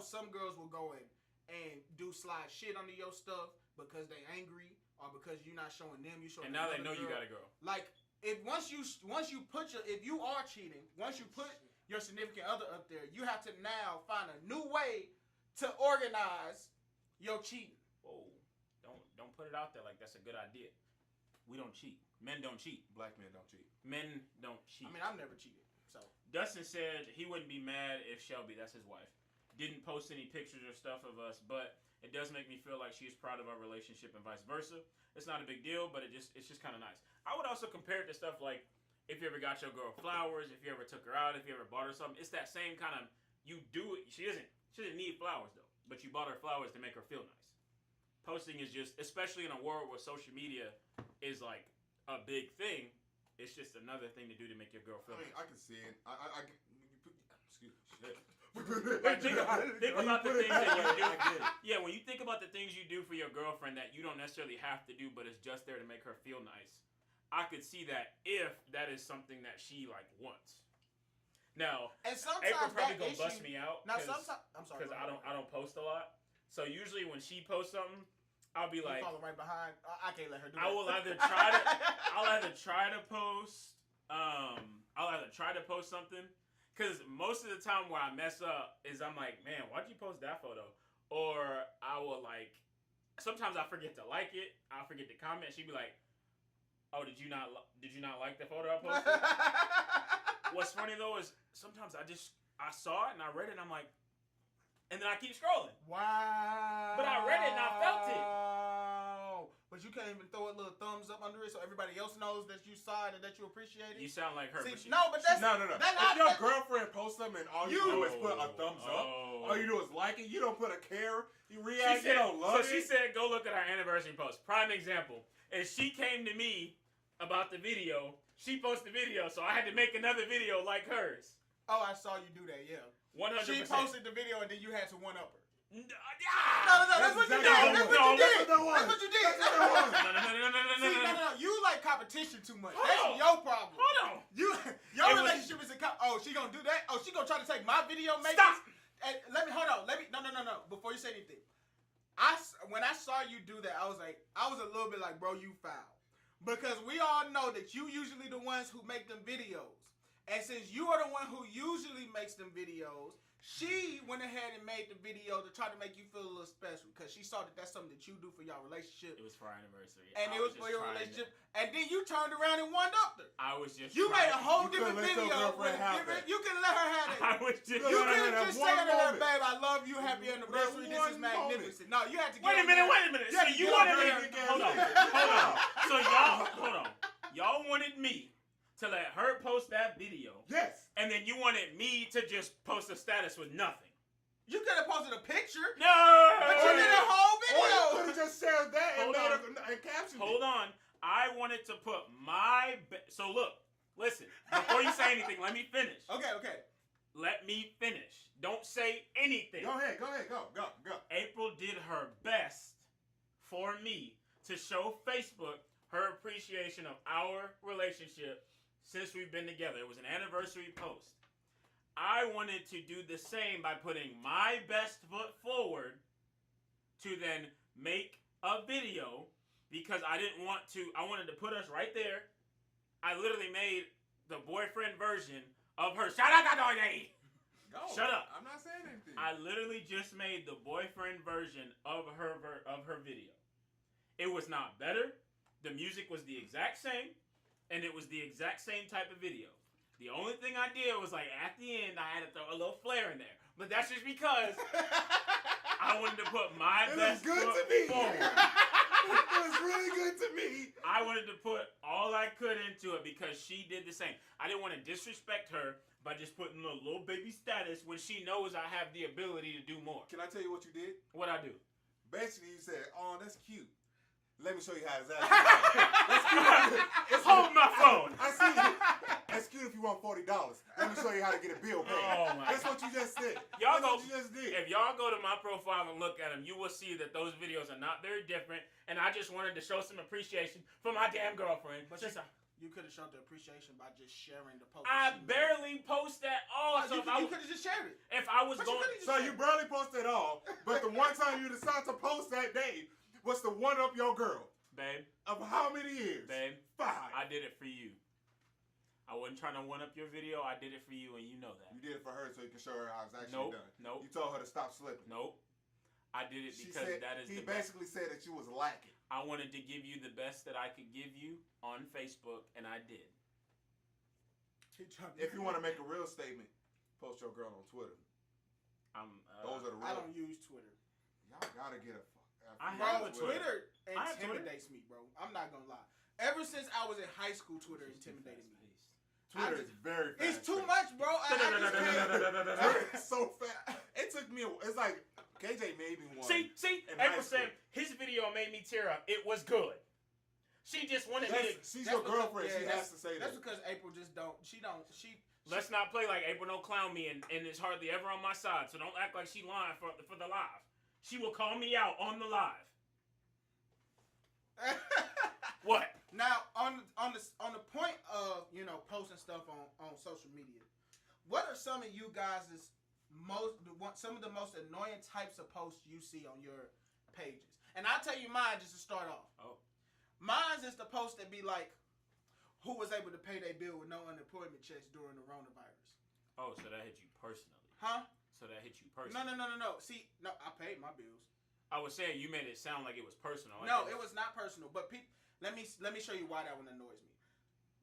some girls will go in and do slide shit under your stuff because they angry or because you're not showing them, you showing. And now they know girl. You got a girl. Like if once you if you are cheating, once you put your significant other up there, you have to now find a new way to organize your cheating. Whoa! Don't put it out there like that's a good idea. We don't cheat. Men don't cheat. Black men don't cheat. Men don't cheat. I mean, I've never cheated. So Dustin said he wouldn't be mad if Shelby, that's his wife, didn't post any pictures or stuff of us, but it does make me feel like she's proud of our relationship and vice versa. It's not a big deal, but it's just kind of nice. I would also compare it to stuff like if you ever got your girl flowers, if you ever took her out, if you ever bought her something. It's that same kind of, you do it. She doesn't need flowers though, but you bought her flowers to make her feel nice. Posting is just, especially in a world where social media is like a big thing, it's just another thing to do to make your girl feel nice. I can see it. Excuse me. Shit. Like, think about the things that you do. Yeah, when you think about the things you do for your girlfriend that you don't necessarily have to do, but it's just there to make her feel nice. I could see that if that is something that she like wants. Now, and sometimes April probably gonna bust me out. Now, sometimes I'm sorry because I don't post a lot. So usually when she posts something, I'll be like, follow right behind. I can't let her do that. I will either try to, I'll either try to post something. Because most of the time where I mess up is I'm like, man, why'd you post that photo? Or I will like, sometimes I forget to like it. I'll forget to comment. She'd be like, oh, did you not like the photo I posted? What's funny though is sometimes I saw it and I read it and I'm like, and then I keep scrolling. Wow. But I read it and I felt it. But you can't even throw a little thumbs up under it so everybody else knows that you saw it and that you appreciate it. You sound like her. See, no, but that's no. If your girlfriend posts something and all you do is put a thumbs up, all you do is like it, you don't put a care, you react, you don't love it. So she said, go look at our anniversary post. Prime example. If she came to me about the video, she posted the video, so I had to make another video like hers. Oh, I saw you do that, yeah. 100%. She posted the video and then you had to one-up her. No, that's what you did. That's what you did. No. You like competition too much. That's your problem. Hold on. Your relationship is she gonna do that? Oh, she gonna try to take my video makers? Stop. And no. Before you say anything, when I saw you do that, I was a little bit like, bro, you foul. Because we all know that you usually the ones who make them videos. And since you are the one who usually makes them videos, she went ahead and made the video to try to make you feel a little special because she saw that that's something that you do for y'all relationship. It was for our anniversary. And it was for your relationship. And then you turned around and one-upped her. I was just You made a whole different video. You can let her have it. I was just You could have just said to her, babe, I love you, happy anniversary, this is magnificent. No, you had to Wait a minute. So you wanted me. Hold on. So y'all wanted me to let her post that video. Yes. And then you wanted me to just post a status with nothing. You could have posted a picture. No. But you did a whole video. Or you could have just shared that and captioned it. Hold on. I wanted to put so look, listen. Before you say anything, let me finish. Okay. Let me finish. Don't say anything. Go ahead. Go. April did her best for me to show Facebook her appreciation of our relationship since we've been together. It was an anniversary post. I wanted to do the same by putting my best foot forward to then make a video because I wanted to put us right there. I literally made the boyfriend version of her. Shut up. I'm not saying anything. I literally just made the boyfriend version of her video. It was not better. The music was the exact same. And it was the exact same type of video. The only thing I did was like at the end I had to throw a little flair in there. But that's just because I wanted to put my best foot forward. It was really good to me. I wanted to put all I could into it because she did the same. I didn't want to disrespect her by just putting a little baby status when she knows I have the ability to do more. Can I tell you what you did? What I do? Basically, you said, "Oh, that's cute. Let me show you how it's actually." That's cute. Hold my phone. I see you. That's cute if you want $40. Let me show you how to get a bill paid. Oh my That's what you just did. Y'all That's go. what you just did. If y'all go to my profile and look at them, you will see that those videos are not very different. And I just wanted to show some appreciation for my damn girlfriend. But you could have shown the appreciation by just sharing the post. I barely post at all. So you could have just shared it. If I was going, So you barely posted at all, but the one time you decided to post that day was to one up your girl. babe, Of how many years? babe, 5. I did it for you. I wasn't trying to one up your video. I did it for you, and you know that. You did it for her so you can show her how it's actually Nope. done. Nope. You told her to stop slipping. Nope. I did it She because said, that is he the best. basically said that you was lacking. I wanted to give you the best that I could give you on Facebook, and I did. If you want to make a real statement, post your girl on Twitter. Those are the real. I don't use Twitter. Y'all gotta get a. I Bro, have a Twitter I have Twitter. intimidates me, bro. I'm not gonna lie. Ever since I was in high school, Twitter intimidated me. Twitter is very fast. It's too much, bro. I just can't. It's so fast. It took me. It's like KJ made me one. See, in high April said school. his video made me tear up. It was good. She just wanted me to. She's That's your because- girlfriend. yeah, She has to say That's that. because April just don't. Let's not play like April don't clown me, and it's hardly ever on my side. So don't act like she lying for the live. She will call me out on the live. What? Now on the point of posting stuff on social media, what are some of you guys' some of the most annoying types of posts you see on your pages? And I'll tell you mine just to start off. Oh. Mine's is the post that be like, who was able to pay their bill with no unemployment checks during the coronavirus? Oh, so that hit you personally? Huh? So that hit you personally? No. See, no, I paid my bills. I was saying you made it sound like it was personal. No, it was not personal. But let me show you why that one annoys me.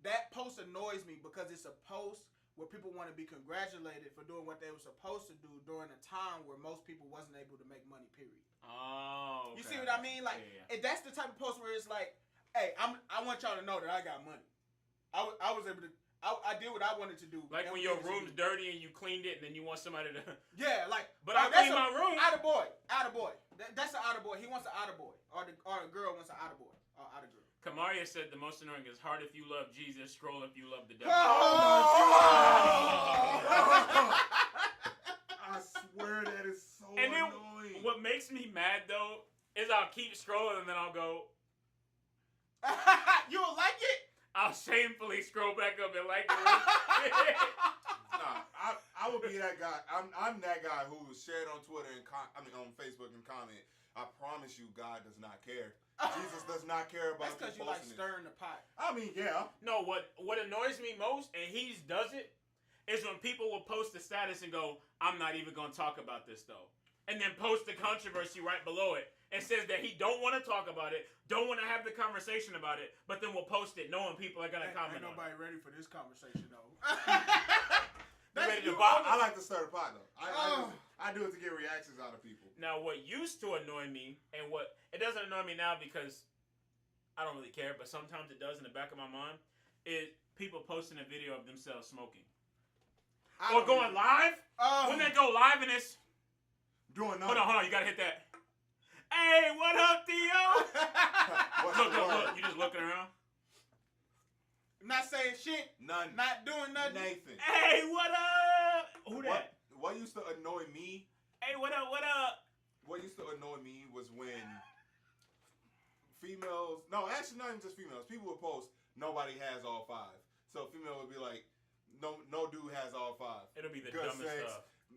That post annoys me because it's a post where people want to be congratulated for doing what they were supposed to do during a time where most people wasn't able to make money. Period. Oh. Okay. You see what I mean? Like, yeah. that's the type of post where it's like, hey, I want y'all to know that I got money. I was able to. I did what I wanted to do. Like when your room's dirty and you cleaned it, and then you want somebody to. Yeah, like. But I cleaned my room. Attaboy. That's an attaboy. He wants an attaboy, or the girl wants an attaboy, or atta girl. Kamaria said the most annoying is hard if you love Jesus, scroll if you love the devil. I swear that is so And then annoying. what makes me mad though is I'll keep scrolling and then I'll go. You don't like it? I'll shamefully scroll back up and like it. Nah, I would be that guy. I'm that guy who was shared on Twitter and on Facebook and comment. I promise you, God does not care. Jesus does not care about. That's because you like stirring the pot. I mean, yeah. No, what annoys me most, and he does it, is when people will post a status and go, "I'm not even gonna talk about this though," and then post the controversy right below it and says that he don't want to talk about it, don't want to have the conversation about it, but then we'll post it knowing people are gonna comment. Ain't nobody ready for this conversation though. I like to stir the pot though. I do it to get reactions out of people. Now, what used to annoy me, and what it doesn't annoy me now because I don't really care, but sometimes it does in the back of my mind, is people posting a video of themselves smoking. Or going live. When they go live and it's doing nothing. Hold on, you gotta hit that. Hey, what up, Theo? Look, you just looking around. Not saying shit. None. Not doing nothing. Nathan. Hey, what up? Who that? What used to annoy me? Hey, what up? What up? What used to annoy me was when females, no, actually not even just females, people would post, nobody has all 5. So a female would be like, no dude has all 5. It'll be the Good dumbest sex,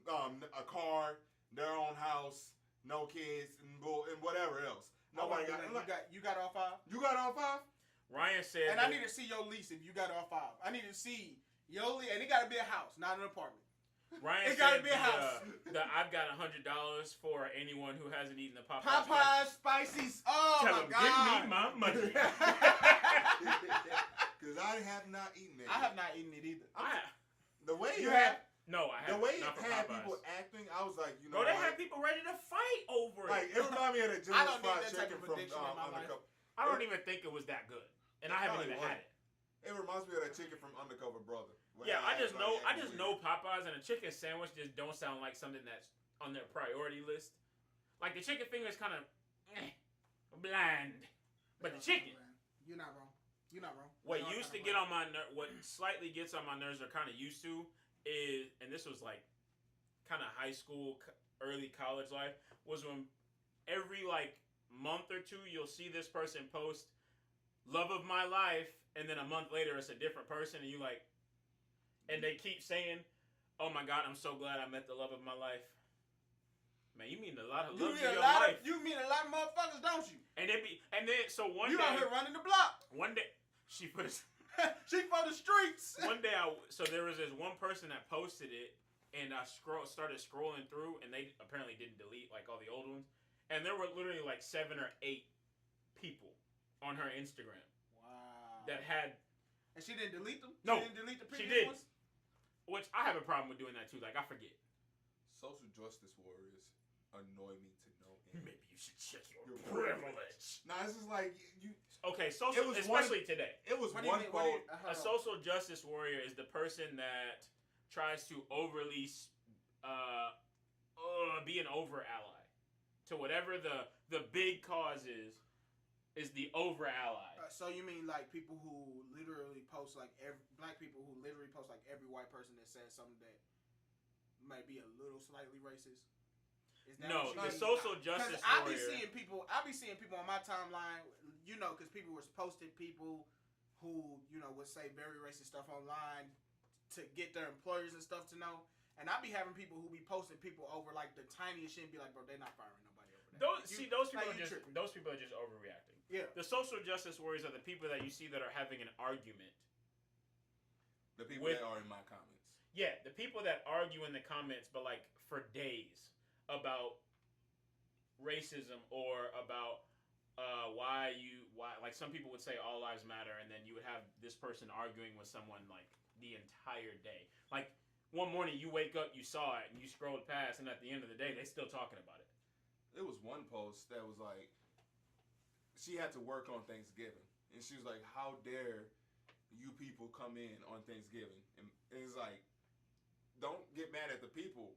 stuff. A car, their own house, no kids, and whatever else. Nobody got. You got all 5. You got all 5. Ryan said. And I need to see your lease if you got all 5. I need to see your lease, and it got to be a house, not an apartment. Ryan it gotta said be a house. That I've got $100 for anyone who hasn't eaten the Popeyes spices. Oh Tell my him, God! give me my money. Because I have not eaten it. I have not eaten it either. The way you have. No, I The haven't. way it Not for had Popeyes. people acting, I was like, you know, Bro, they had people ready to fight over it. Like it reminded me of the I Jimmy's don't need Fried that type Chicken of from addiction in my life. Undercover. I don't even think it was that good. and I haven't even had it. It reminds me of that chicken from Undercover Brother. Yeah, I just know Popeyes and a chicken sandwich just don't sound like something that's on their priority list. Like the chicken finger is kind of bland, but the chicken. You're not wrong. You're not wrong. What used to get on my what slightly gets on my nerves, or kind of used to, is, and this was like kind of high school, early college life, was when every like month or two you'll see this person post love of my life, and then a month later it's a different person, and you like, and they keep saying, oh my God, I'm so glad I met the love of my life. Man, you mean a lot of love in your life. You mean a lot of motherfuckers, don't you? And then so one you day, out here running the block. One day she put a, she for the streets. One day so there was this one person that posted it, and I started scrolling through, and they apparently didn't delete like all the old ones, and there were literally like 7 or 8 people on her Instagram. Wow. That had. And she didn't delete them? No. She didn't delete the previous she did. ones? Which I have a problem with doing that too. Like I forget. Social justice warriors annoy me to no end. Maybe you should check your privilege. Nah, this is like you. Okay, especially today. It was one quote. A social justice warrior is the person that tries to overly be an over ally to whatever the big cause is the over ally. So you mean like people who literally post like black people who literally post like every white person that says something that might be a little slightly racist? No, the social justice warrior. I be seeing people on my timeline, you know, because people was posting people who, you know, would say very racist stuff online to get their employers and stuff to know. And I be having people who be posting people over like the tiniest shit and be like, bro, they're not firing nobody over that. Those people are just overreacting. Yeah. The social justice warriors are the people that you see that are having an argument. The people that are in my comments. Yeah, the people that argue in the comments, but like for days about racism or about why like some people would say all lives matter, and then you would have this person arguing with someone like the entire day. Like one morning you wake up, you saw it, and you scrolled past, and at the end of the day, they're still talking about it. There was one post that was like, she had to work on Thanksgiving, and she was like, how dare you people come in on Thanksgiving? And it's like, don't get mad at the people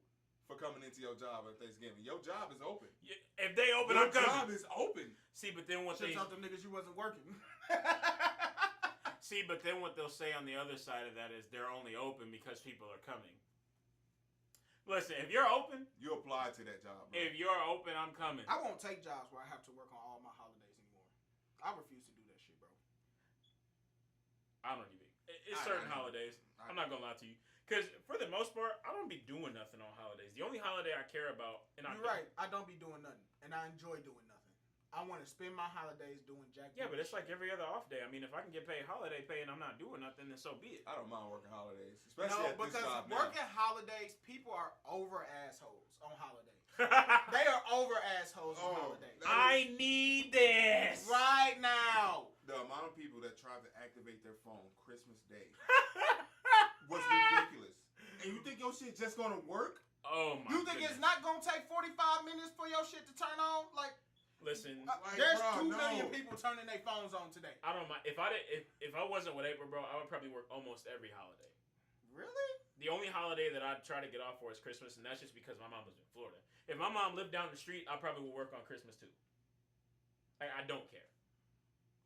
for coming into your job at Thanksgiving. Your job is open. Yeah, if they open, your I'm coming. Your job is open. See, but then what they... Should've told them niggas you wasn't working. See, but then what they'll say on the other side of that is they're only open because people are coming. Listen, if you're open... You apply to that job, bro. If you're open, I'm coming. I won't take jobs where I have to work on all my holidays anymore. I refuse to do that shit, bro. I don't even... It's certain holidays. I'm not gonna lie to you. Because for the most part, I don't be doing nothing on holidays. The only holiday I care about... And you're right. I don't be doing nothing. And I enjoy doing nothing. I want to spend my holidays doing jack. Yeah, but it's like every other off day. I mean, if I can get paid holiday pay and I'm not doing nothing, then so be it. I don't mind working holidays. Especially at this job now. Working holidays, people are over assholes on holidays. They are over assholes on holidays. I need this. Right now. The amount of people that try to activate their phone Christmas Day was ridiculous. And you think your shit just gonna work? Oh my! You think it's not gonna take 45 minutes for your shit to turn on? Like, listen, there's 2 million people turning their phones on today. I don't mind. If I wasn't with April, bro, I would probably work almost every holiday. Really? The only holiday that I'd try to get off for is Christmas, and that's just because my mom was in Florida. If my mom lived down the street, I probably would work on Christmas too. I don't care.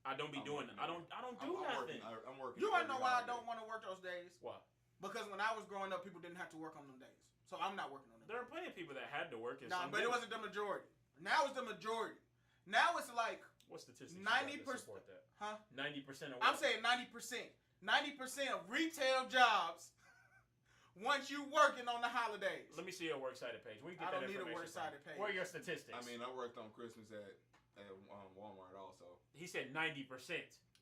I don't be doing it. I don't do nothing. I'm working. You wanna know why I don't want to work those days? Why? Because when I was growing up, people didn't have to work on them days. So I'm not working on them. There are plenty of people that had to work. No, but it wasn't the majority. Now it's the majority. Now it's like what statistics? 90%. Support that? Huh? 90% of. I'm saying 90%. 90% of retail jobs. Once you working on the holidays. Let me see your works cited page. I don't need a works cited page. Where are your statistics? I mean, I worked on Christmas at Walmart also. He said 90%.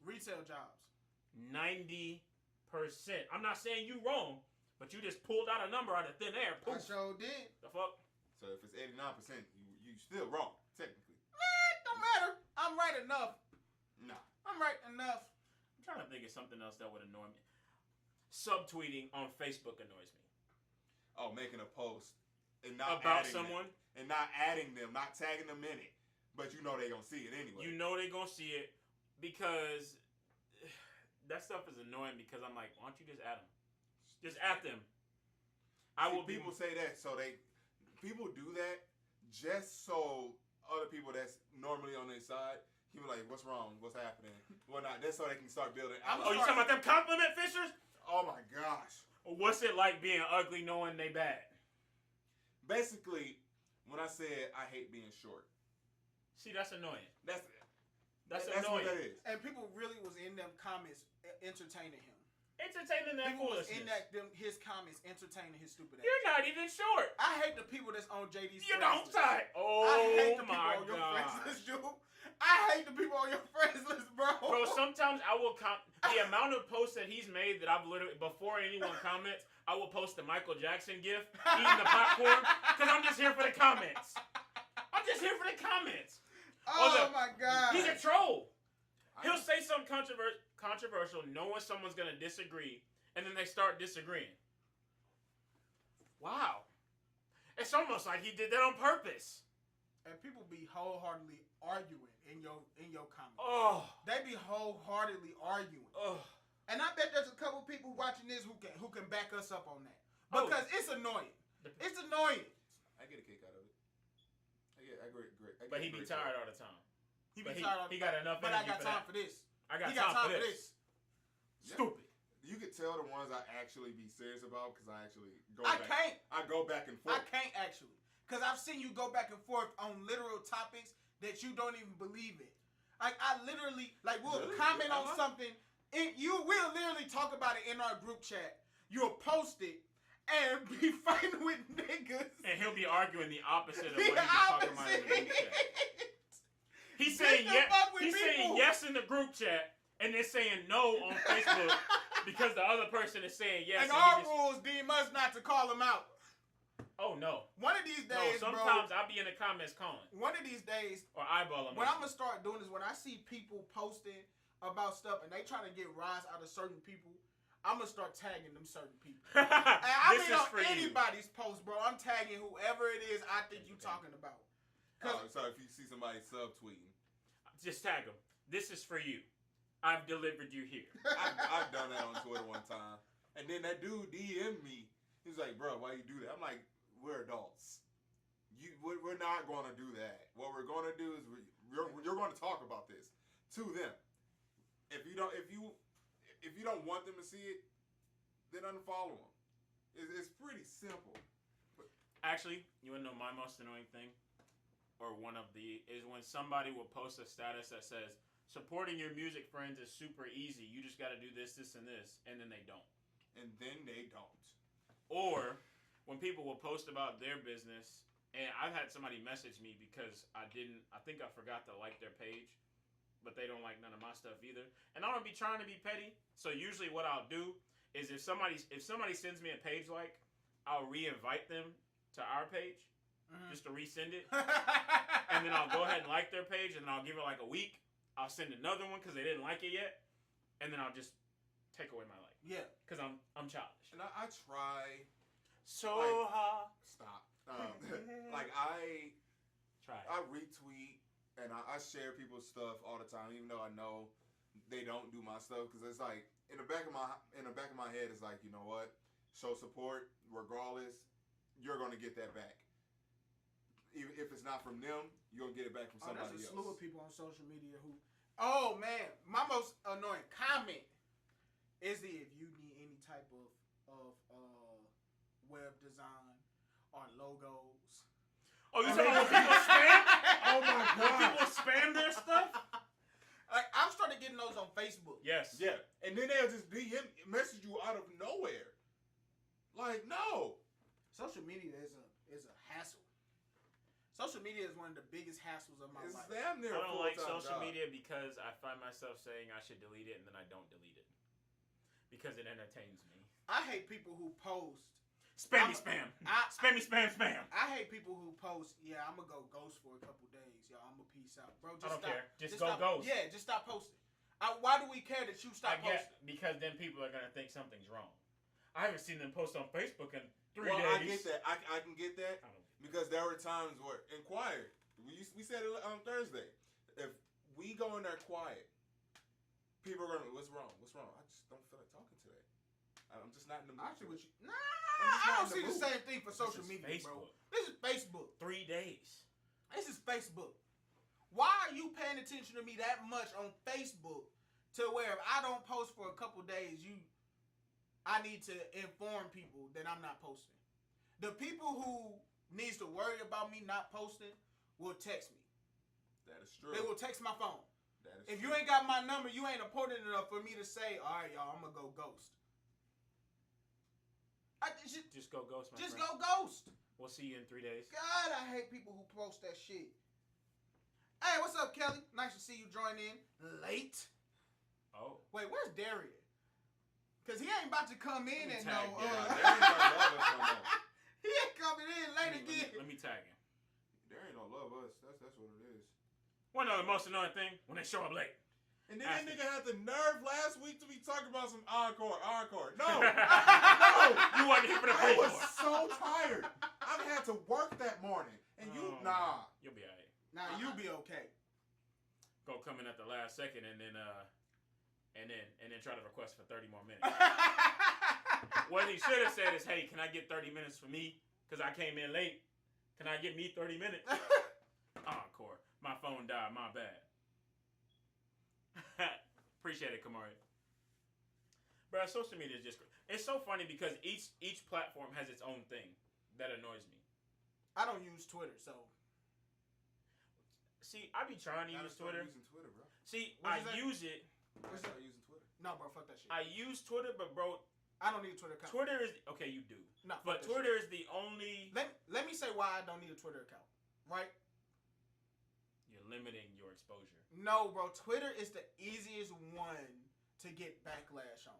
Retail jobs. 90%. I'm not saying you wrong, but you just pulled out a number out of thin air. Poof. I sure did. The fuck? So if it's 89%, you still wrong, technically. Don't matter. I'm right enough. Nah. I'm right enough. I'm trying to think of something else that would annoy me. Subtweeting on Facebook annoys me. Oh, making a post and not about someone and not adding them, not tagging them in it, but you know they gonna see it anyway. You know they gonna see it because that stuff is annoying because I'm like, why don't you just at them? Just at them. People say that people do that just so other people that's normally on their side can be like, what's wrong? What's happening? Whatnot. That's so they can start building. You talking about them compliment fishers? Oh my gosh. What's it like being ugly knowing they bad? Basically, when I said I hate being short. See, that's annoying. That's annoying. what that is. And people really was in them comments entertaining him. Entertaining that people was foolishness. in his comments entertaining his stupid ass. You're not even short. I hate the people that's on JD's You friends don't list. say. Oh I hate the people my on your god. friends list, Jude. I hate the people on your friends list, bro. Bro, sometimes I will the amount of posts that he's made that I've literally, before anyone comments, I will post the Michael Jackson gif eating the popcorn because I'm just here for the comments. I'm just here for the comments. Oh my god. He's a troll. He'll say something controversial knowing someone's going to disagree, and then they start disagreeing. Wow. It's almost like he did that on purpose. And people be wholeheartedly arguing in your comments. Oh. They be wholeheartedly arguing. Oh. And I bet there's a couple people watching this who can back us up on that. Because it's annoying. It's annoying. I get a kick out of it. I get great. But he be tired all the time. He be tired all the time. He got enough energy. But I got time for this. I got time for this. Stupid. You can tell the ones I actually be serious about because I actually go back. I go back and forth. I can't actually. Because I've seen you go back and forth on literal topics that you don't even believe in. Like, I literally, we'll comment on something. We'll literally talk about it in our group chat. You'll post it and be fighting with niggas. And he'll be arguing the opposite of what he's talking about in the group chat. He's saying yes in the group chat and then saying no on Facebook because the other person is saying yes. And our rules deem us not to call them out. Oh, no. One of these days, sometimes I'll be in the comments calling. One of these days. Or eyeball them. What I'm going to start doing is when I see people posting about stuff and they trying to get rise out of certain people, I'm going to start tagging them certain people. And I mean on anybody's post, bro. I'm tagging whoever it is I think you talking about. So if you see somebody subtweeting. Just tag them. This is for you. I've delivered you here. I've done that on Twitter one time. And then that dude DM'd me. He's like, bro, why you do that? I'm like, we're adults. We're not going to do that. What we're going to do is you're going to talk about this to them. If you don't want them to see it, then unfollow them. It's pretty simple. But actually, you want to know my most annoying thing? Or is when somebody will post a status that says, supporting your music friends is super easy. You just got to do this, this, and this. And then they don't. Or when people will post about their business, and I've had somebody message me because I think I forgot to like their page, but they don't like none of my stuff either. And I don't be trying to be petty. So usually what I'll do is if somebody sends me a page like, I'll re-invite them to our page just to resend it. And then I'll go ahead and like their page, and then I'll give it like a week. I'll send another one because they didn't like it yet, and then I'll just take away my like. Yeah. Because I'm childish. And I try so hard. Stop. I try. I retweet and I share people's stuff all the time, even though I know they don't do my stuff. Because it's like in the back of my head, it's like, you know what? Show support regardless. You're gonna get that back. Even if it's not from them, you're gonna get it back from somebody else. There's a slew of people on social media who. Oh man, my most annoying comment is if you need any type of web design or logos. Oh, you talking about people spam? Oh my god, people spam their stuff. Like I'm starting getting those on Facebook. Yes. Yeah, and then they'll just DM message you out of nowhere. Like no, social media is a hassle. Social media is one of the biggest hassles of my life. Damn near I don't like social job. media because I find myself saying I should delete it and then I don't delete it because it entertains me. I hate people who post spammy spam. Spammy spam spam. I hate people who post, yeah, I'm gonna go ghost for a couple days, y'all. I'm gonna peace out, bro. I don't care. Just go ghost. Yeah, just stop posting. Why do we care that you stop posting? Because then people are gonna think something's wrong. I haven't seen them post on Facebook in 3 days. I get that. I can get that because there were times where inquire. We said it on Thursday. If we go in there quiet, people are gonna, what's wrong? What's wrong? I just don't feel like talking today. I'm just not in the mood. I see what you. Nah, just I not don't in the see the mood. same thing for social This is media, bro. Facebook. This is Facebook. 3 days. This is Facebook. Why are you paying attention to me that much on Facebook to where if I don't post for a couple days, I need to inform people that I'm not posting. The people who needs to worry about me not posting will text me. That is true. They will text my phone. That is If true. you ain't got my number, you ain't important enough for me to say, all right, y'all, I'm going to go ghost. Just go ghost, my Just friend. go ghost. We'll see you in 3 days. God, I hate people who post that shit. Hey, what's up, Kelly? Nice to see you join in late. Oh. Wait, where's Darian? Because he ain't about to come in and Let me tag no. Darian. Darian don't love us no more. He ain't coming in late again. Let me tag him. Darian don't love us. That's what it is. One of the most annoying thing, when they show up late. And then that nigga had the nerve last week to be talking about some encore. No. You wasn't here for the I was pre-tour. so tired. I've had to work that morning. And nah. You'll be alright. Now you be okay. Go come in at the last second and then try to request for 30 more minutes. What he should have said is, hey, can I get 30 minutes for me? Because I came in late. Can I get me 30 minutes? Encore. My phone died. My bad. Appreciate it, Kamari. Bro, social media is just... It's so funny because each platform has its own thing that annoys me. I don't use Twitter, so. See, I be trying to use Twitter. Using Twitter, bro. See, What'd I you say? use it. I start using Twitter. No, bro, fuck that shit. I use Twitter, but bro, I don't need a Twitter account. Twitter is... Okay, you do. No, fuck But that Twitter is the only... Let me say why I don't need a Twitter account. Right? You're limiting your exposure. No, bro. Twitter is the easiest one to get backlash on.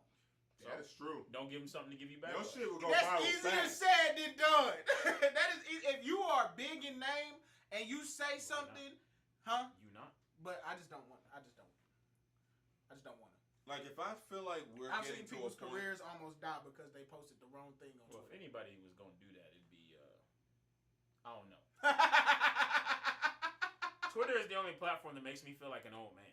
That is true. Don't give them something to give you back. Your shit will go That's viral easier fast. said than done. That is if you are big in name and you say something, huh? You not. But I just don't want. I just don't want to. Like if I feel like we're I've getting seen to a people's point, careers almost die because they posted the wrong thing on Well, if Twitter. anybody was gonna do that, it'd be I don't know. Twitter is the only platform that makes me feel like an old man.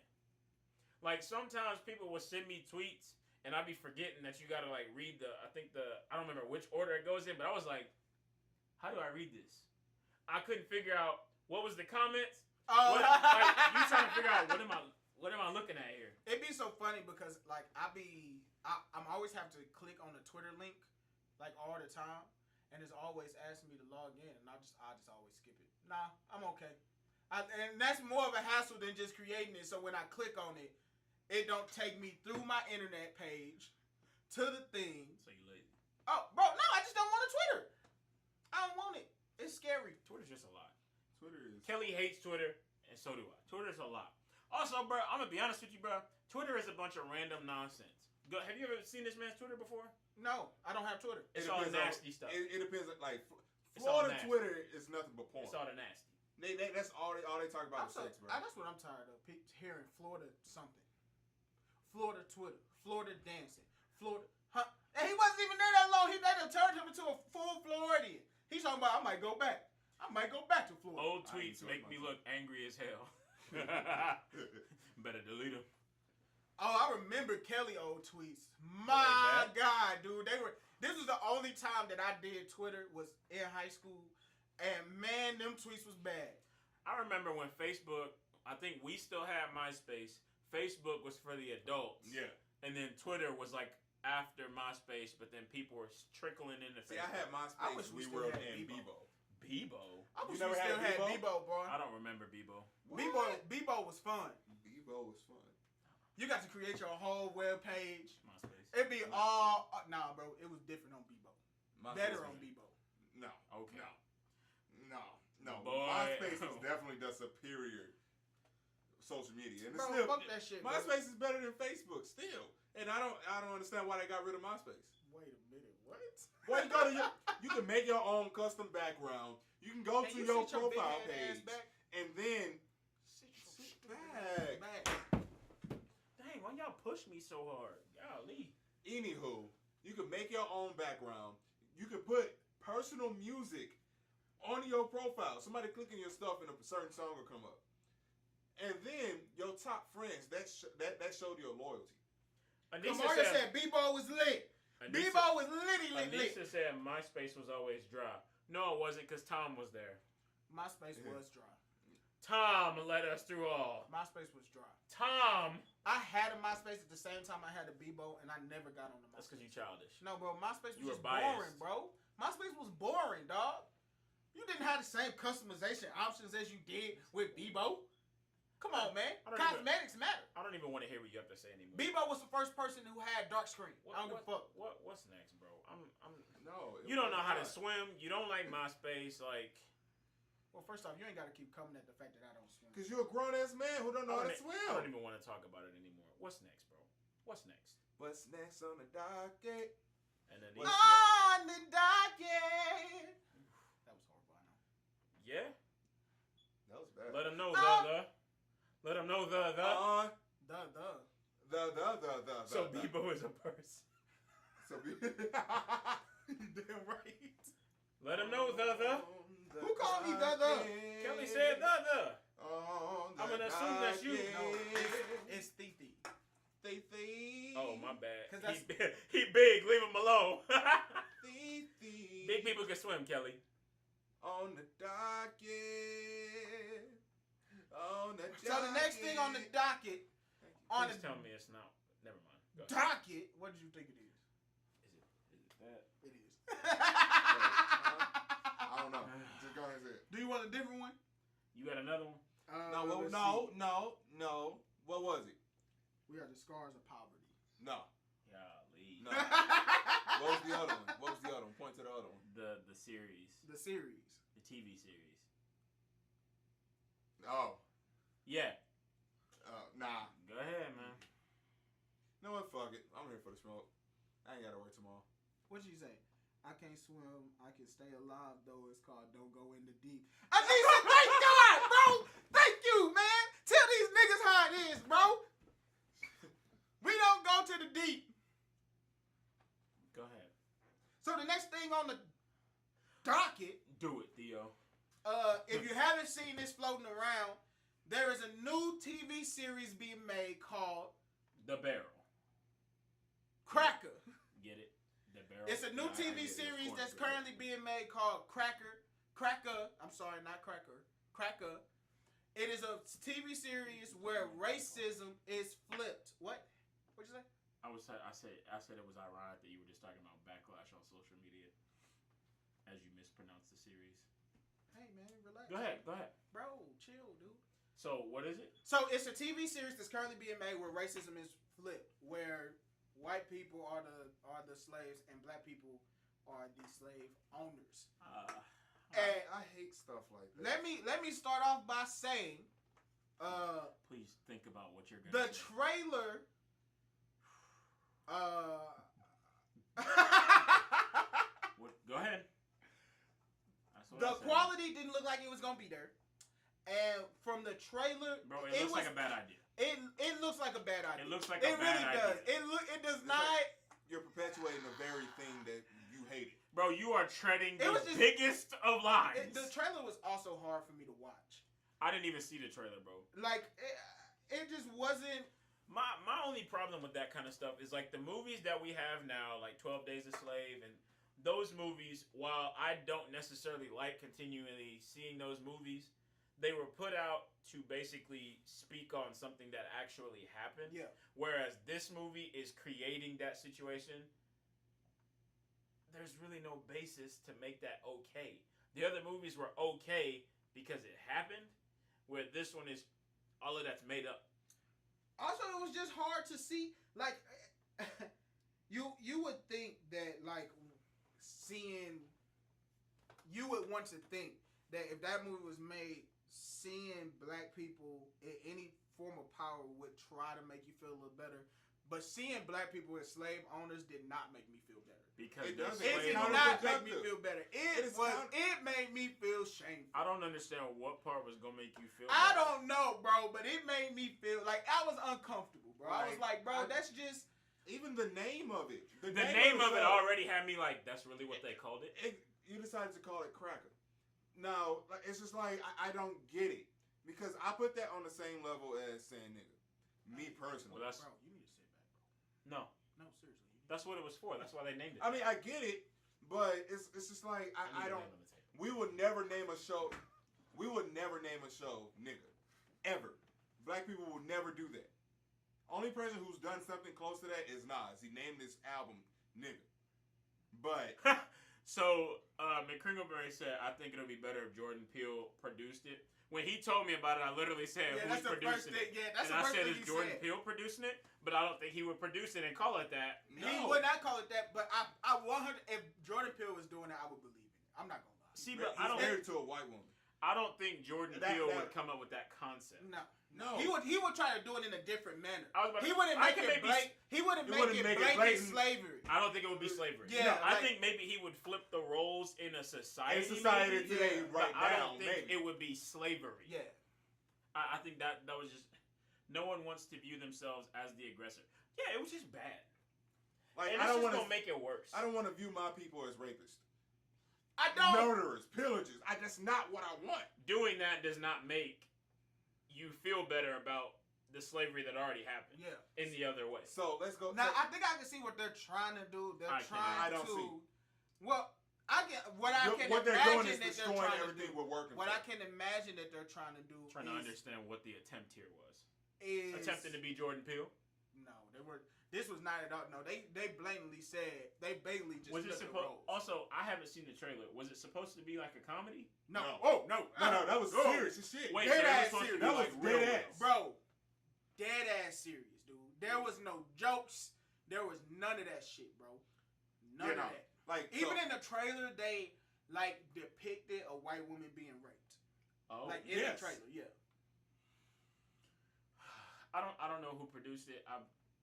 Like sometimes people will send me tweets and I'd be forgetting that you gotta like read I don't remember which order it goes in, but I was like, how do I read this? I couldn't figure out what was the comments. Oh, Like you trying to figure out what am I looking at here? It'd be so funny because like I'm always have to click on the Twitter link like all the time, and it's always asking me to log in, and I just always skip it. Nah, I'm okay. And that's more of a hassle than just creating it. So when I click on it, it don't take me through my internet page to the thing. So you lazy. Oh, bro, no, I just don't want a Twitter. I don't want it. It's scary. Twitter's just a lot. Twitter is. Kelly hates Twitter, and so do I. Twitter's a lot. Also, bro, I'm gonna be honest with you, bro. Twitter is a bunch of random nonsense. Have you ever seen this man's Twitter before? No, I don't have Twitter. It's all nasty stuff. It depends. Like It's all Florida nasty. Twitter is nothing but porn. It's all the nasty. That's all they talk about is sex, bro. That's what I'm tired of. Hearing Florida something. Florida Twitter. Florida dancing. Florida. Huh? And he wasn't even there that long. They done turned him into a full Floridian. He's talking about, I might go back to Florida. Old I tweets enjoy make me myself. look angry as hell. Better delete them. Oh, I remember Kelly old tweets. My God, dude. This was the only time that I did Twitter was in high school. And man, them tweets was bad. I remember when Facebook, I think we still had MySpace. Facebook was for the adults. Yeah. And then Twitter was like after MySpace, but then people were trickling into See, I Facebook. had I wish MySpace, we still WeWorld, had and Bebo. Bebo? I wish never we still had had Bebo? Bebo, bro. I don't remember Bebo. Bebo was fun. Bebo was fun. You got to create your whole web page. MySpace. It'd be all nah, bro. It was different on Bebo. Better on Bebo. No. Okay. No. Boy. MySpace is definitely the superior social media, and it's Bro, still fuck that shit. Bro. MySpace is better than Facebook still, and I don't understand why they got rid of MySpace. Wait a minute, what? Well, you can make your own custom background. You can go Can to you your sit your profile big ass page, back? and then Sit sit your back. Dang, why y'all push me so hard? Golly. Anywho, you can make your own background. You can put personal music on your profile. Somebody clicking your stuff and a certain song will come up. and then your top friends that showed your loyalty. Kamaria said Bebo was lit. Bebo was lit. Anissa said MySpace was always dry. No, it wasn't, because Tom was there. MySpace was dry. Tom led us through all. MySpace was dry. Tom. I had a MySpace at the same time I had a Bebo, and I never got on the MySpace. That's because you childish. No, bro, MySpace was just biased. boring, bro. MySpace was boring, dog. You didn't have the same customization options as you did with Bebo. Come on, man. Cosmetics matter. I don't even want to hear what you have to say anymore. Bebo was the first person who had dark screen. I don't give a fuck. What's next, bro? No. You don't know how to swim. You don't like MySpace, like. Well, first off, you ain't got to keep coming at the fact that I don't swim. Because you're a grown-ass man who don't know how to swim. I don't even want to talk about it anymore. What's next, bro? What's next? What's next on the docket? And then on the docket. That was horrible, I know. Yeah? That was bad. Let them know Let them know the. So Bebo is a person. So Damn right. Let them know the. Who called me the? Kelly said the. I'm gonna assume that's you. No, it's Titi. Titi. Oh, my bad. That's- He big. Leave him alone. Titi. Big people can swim, Kelly. On the docket. On the docket. So the next thing on the docket, Please tell me it's not. Never mind. Go ahead. docket, what did you think it is? Is it that? It is. I don't know. Just go ahead and say it. Do you want a different one? You got another one? No. What was it? We are the scars of poverty. No. Golly. No. What was the other one? Point to the other one. The series. The series. The TV series. Oh. Yeah. Nah. Go ahead, man. You know what? Fuck it. I'm here for the smoke. I ain't gotta work tomorrow. What'd you say? I can't swim. I can stay alive, though. It's called Don't Go in the Deep. Anissa, thank God, bro. Thank you, man. Tell these niggas how it is, bro. We don't go to the deep. Go ahead. So the next thing on the docket, Do it, Theo. if you haven't seen this floating around, there is a new TV series being made called The Barrel. Cracker. Get it? The Barrel. It's a new Nah, I TV get it. series Of that's course, currently being made called Cracker. I'm sorry, not Cracker. Cracker. It is a TV series where racism is flipped. What? What'd you say? I said it was ironic that you were just talking about backlash on social media as you mispronounced the series. Hey man, relax. Go ahead. Bro, chill, dude. So what is it? So it's a TV series that's currently being made where racism is flipped, where white people are the slaves and black people are the slave owners. And I hate stuff like that. let me start off by saying, Please think about what you're the gonna say. trailer. Go ahead. The quality didn't look like it was gonna be there, and from the trailer, Bro, it looks like a bad idea. It looks like a bad idea. It looks like it a bad really idea. does. It does It's not. like you're perpetuating the very thing that you hated. Bro, you are treading It the was just- biggest of lines. The trailer was also hard for me to watch. I didn't even see the trailer, bro. Like it just wasn't. My only problem with that kind of stuff is like the movies that we have now, like 12 Days a Slave, and those movies, while I don't necessarily like continually seeing those movies, they were put out to basically speak on something that actually happened. Yeah. Whereas this movie is creating that situation. There's really no basis to make that okay. The other movies were okay because it happened, where this one is all of that's made up. Also, it was just hard to see. Like, you would think that like you would want to think that if that movie was made, seeing black people in any form of power would try to make you feel a little better. But seeing black people as slave owners did not make me feel better. Because It doesn't. It did It's not make me counterproductive. feel better. It It made me feel shameful. I don't understand what part was gonna make you feel. I better. don't know, bro, but it made me feel like I was uncomfortable, bro. I was like, bro, that's just. Even the name of it. The name of it already had me like, that's really what they called it. You decided to call it Cracker. No, it's just like I don't get it. Because I put that on the same level as saying nigga. Me personally. Well, Bro, you need to sit back, bro. No, seriously. that's what it was for. That's why they named it. I mean, I get it, but it's just like I don't. We would never name a show. We would never name a show nigga, ever. Black people will never do that. Only person who's done something close to that is Nas. He named this album nigga. But so McCringleberry said, "I think it'll be better if Jordan Peele produced it." When he told me about it, I literally said, "Who's producing it?" Yeah, that's and the I first said, thing "Is he Jordan said. Peele producing it?" But I don't think he would produce it and call it that. no. He would not call it that, but I 100. If Jordan Peele was doing it, I would believe it. I'm not gonna lie. See, but he's I don't. married to a white woman. I don't think Jordan Peele would come up with that concept. No. He would try to do it in a different manner. He wouldn't I make can it maybe- blatant. He wouldn't make it blatant. blatant slavery. I don't think it would be slavery. Yeah, I like- think maybe he would flip the roles in a society. In society maybe, today, yeah, right but I now, don't think maybe. it would be slavery. Yeah. I think that was just. No one wants to view themselves as the aggressor. Yeah, it was just bad. Like And I it's don't just want gonna make it worse. I don't want to view my people as rapists, I don't. murderers, pillagers. That's not what I want. Doing that does not make you feel better about the slavery that already happened. Yeah. In the other way. So let's go. Now I think I can see what they're trying to do. They're I trying don't to. see. Well, I get what I can what they're imagine doing is that they're destroying trying to everything do. we're working What for. I can imagine that they're trying to do Trying to is, understand what the attempt here was. is Attempting to be Jordan Peele. No, they were. This was not at all. No, they blatantly said they basically just Was it flipped the supposed? roles. Also, I haven't seen the trailer. Was it supposed to be like a comedy? No. No. Oh no. No, that was Oh. serious as shit. Wait, Dead so it was ass supposed to serious. be That like was real dead real. ass. Bro, dead ass serious, dude. There was no jokes. There was none of that shit, bro. None You of know, that. like Even so, in the trailer, they like depicted a white woman being raped. Oh, Like in yes. the trailer, yeah. I don't know who produced it.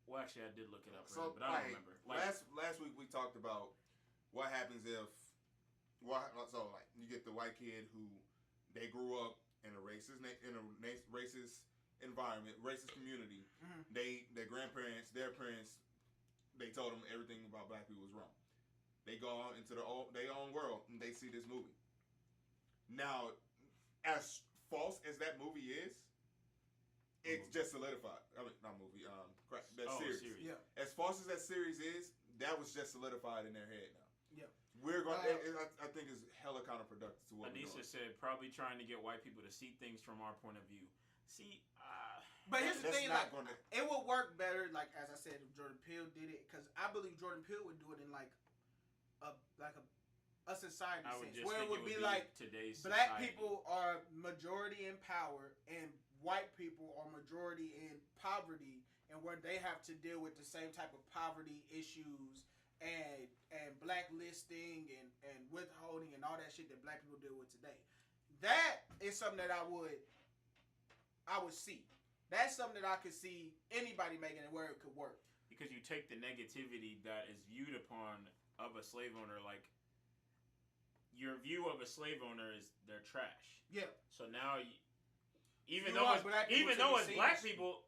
Well, actually, I did look it up, so but I don't remember. Like, last week we talked about what happens if you get the white kid who they grew up in a racist environment, racist community. Mhm. Their grandparents, their parents, they told them everything about black people was wrong. They go out into their own world and they see this movie. Now, as false as that movie is, it's just solidified. I mean, not movie. That series. Yeah. As false as that series is, that was just solidified in their head now. Yeah. We're going. I think it's hella counterproductive to what we're Anissa doing. said, probably trying to get white people to see things from our point of view. See, But here's the That's thing, not like, gonna- it would work better, like as I said, if Jordan Peele did it, because I believe Jordan Peele would do it in like a society I would sense, just where think it would be like today's black society. people are majority in power and white people are majority in poverty, and where they have to deal with the same type of poverty issues and blacklisting and withholding and all that shit that black people deal with today. That is something that I would see. That's something that I could see anybody making it where it could work. Because you take the negativity that is viewed upon of a slave owner, like your view of a slave owner is they're trash. Yeah. So now, even You though want as, black people even to though be as seen black as- people,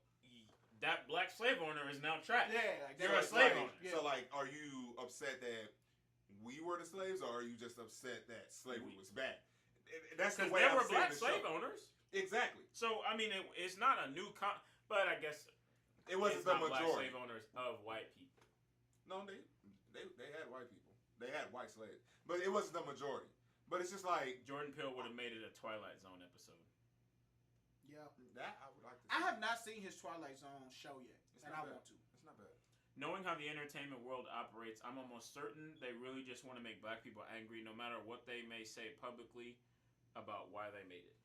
that black slave owner is now trash. Yeah, like You're that a was slave like- owner. Yeah. So, like, are you upset that we were the slaves, or are you just upset that slavery was bad? That's the Because way there I'm were seeing black the slave show. owners. Exactly. So I mean, it's not a new but I guess It wasn't it's the not black majority. slave owners of white people. No, they had white people. They had white slaves, but it wasn't the majority. But it's just like Jordan Peele would have made it a Twilight Zone episode. Yeah. that. I would like to. I have not seen his Twilight Zone show yet, It's and not I bad. want to. It's not bad. Knowing how the entertainment world operates, I'm almost certain they really just want to make black people angry, no matter what they may say publicly about why they made it.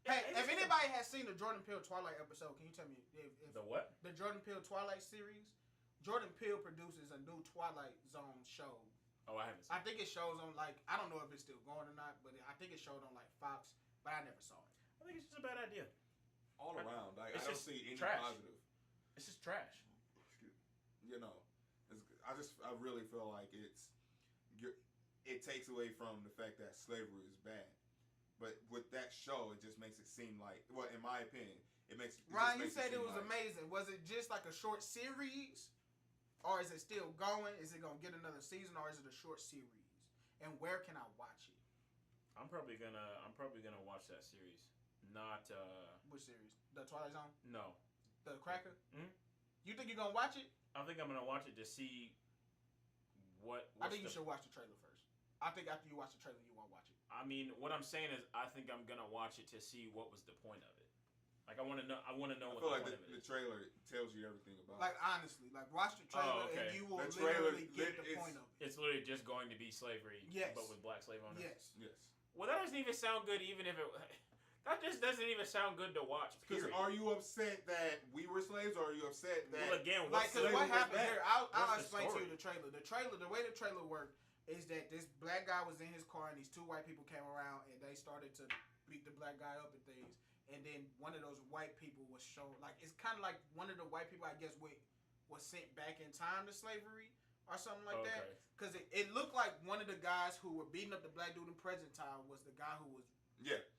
Hey, if anybody has seen the Jordan Peele Twilight episode, can you tell me if The what? the Jordan Peele Twilight series? Jordan Peele produces a new Twilight Zone show. Oh, I haven't seen I think it shows on like, I don't know if it's still going or not, but I think it showed on like Fox, but I never saw it. I think it's just a bad idea. All around, like It's I don't just see any trash. positive. It's just trash. You know, I really feel like it takes away from the fact that slavery is bad. But with that show, it just makes it seem like, well, in my opinion, it makes. Ryan, you just makes said it seem was like, amazing. Was it just like a short series, or is it still going? Is it gonna get another season, or is it a short series? And where can I watch it? I'm probably gonna watch that series. Not Which series? The Twilight Zone? no. The Cracker? Hmm? You think you're gonna watch it? I think I'm gonna watch it to see I think you should watch the trailer first. I think after you watch the trailer, you won't watch it. I mean, what I'm saying is, I think I'm gonna watch it to see what was the point of it. Like, I want to know. I want to know what the point of it the is. trailer tells you everything about Like it. honestly, like watch the trailer okay. and you will The trailer literally get the point of it. It's literally just going to be slavery, Yes. but with black slave owners. Yes. Yes. Well, that doesn't even sound good. Even if it, that just doesn't even sound good to watch. Because Period. are you upset that we were slaves, or are you upset that? Well, again, Like, cause slavery what was happened bad? here? I'll What's the explain to story? you the trailer. The way the trailer worked is that this black guy was in his car and these two white people came around and they started to beat the black guy up and things. And then one of those white people was shown, like, it's kind of like one of the white people, I guess, was sent back in time to slavery or something like that. Okay. Because it looked like one of the guys who were beating up the black dude in present time was the guy who was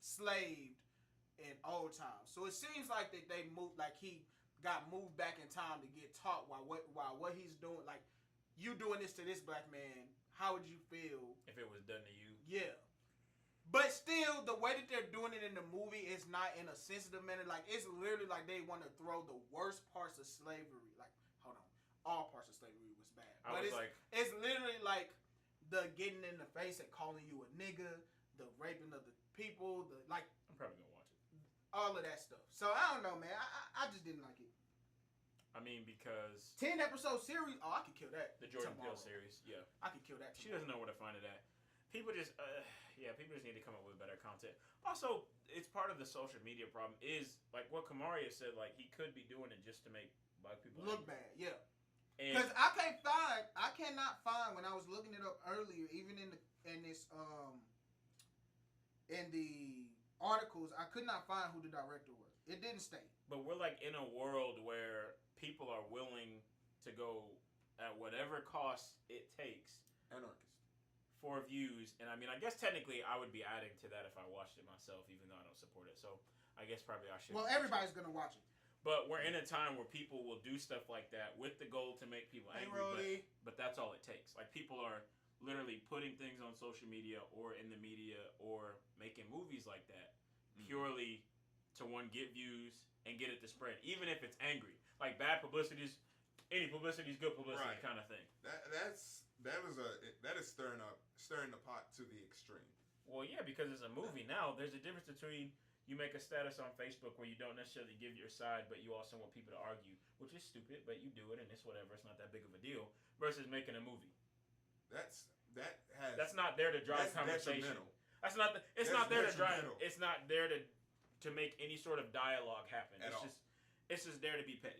slaved in old times. So it seems like that they moved, like he got moved back in time to get taught while what he's doing, like, you doing this to this black man, how would you feel If it was done to you. yeah. But still, the way that they're doing it in the movie is not in a sensitive manner. Like, it's literally like they want to throw the worst parts of slavery. Like, hold on. All parts of slavery was bad. But it's literally like the getting in the face and calling you a nigga, the raping of the people, I'm probably going to watch it. all of that stuff. So, I don't know, man. I just didn't like it. I mean, because 10-episode series. Oh, I could kill that. the Jordan tomorrow. Peele series, yeah. I could kill that. She doesn't know where to find it at. People just, people just need to come up with better content. Also, it's part of the social media problem. Is like what Kamaria said. Like he could be doing it just to make black people look angry. bad. Yeah. And Because I cannot find when I was looking it up earlier, even in the articles, I could not find who the director was. It didn't state. But we're like in a world where people are willing to go at whatever cost it takes Anarchist. for views. And I mean, I guess technically I would be adding to that if I watched it myself, even though I don't support it. So I guess probably I should. Well, everybody's gonna watch it. But we're in a time where people will do stuff like that with the goal to make people angry. But that's all it takes. Like people are literally putting things on social media or in the media or making movies like that purely to get views and get it to spread, even if it's angry. Like bad publicity is any publicity is good publicity, Right. kind of thing. That is stirring the pot to the extreme. Well, yeah, because it's a movie now. There's a difference between you make a status on Facebook where you don't necessarily give your side, but you also want people to argue, which is stupid, but you do it and it's whatever. It's not that big of a deal. Versus making a movie. That's not there to drive conversation. detrimental. It's not there to drive. detrimental. It's not there to make any sort of dialogue happen. It's just there to be petty.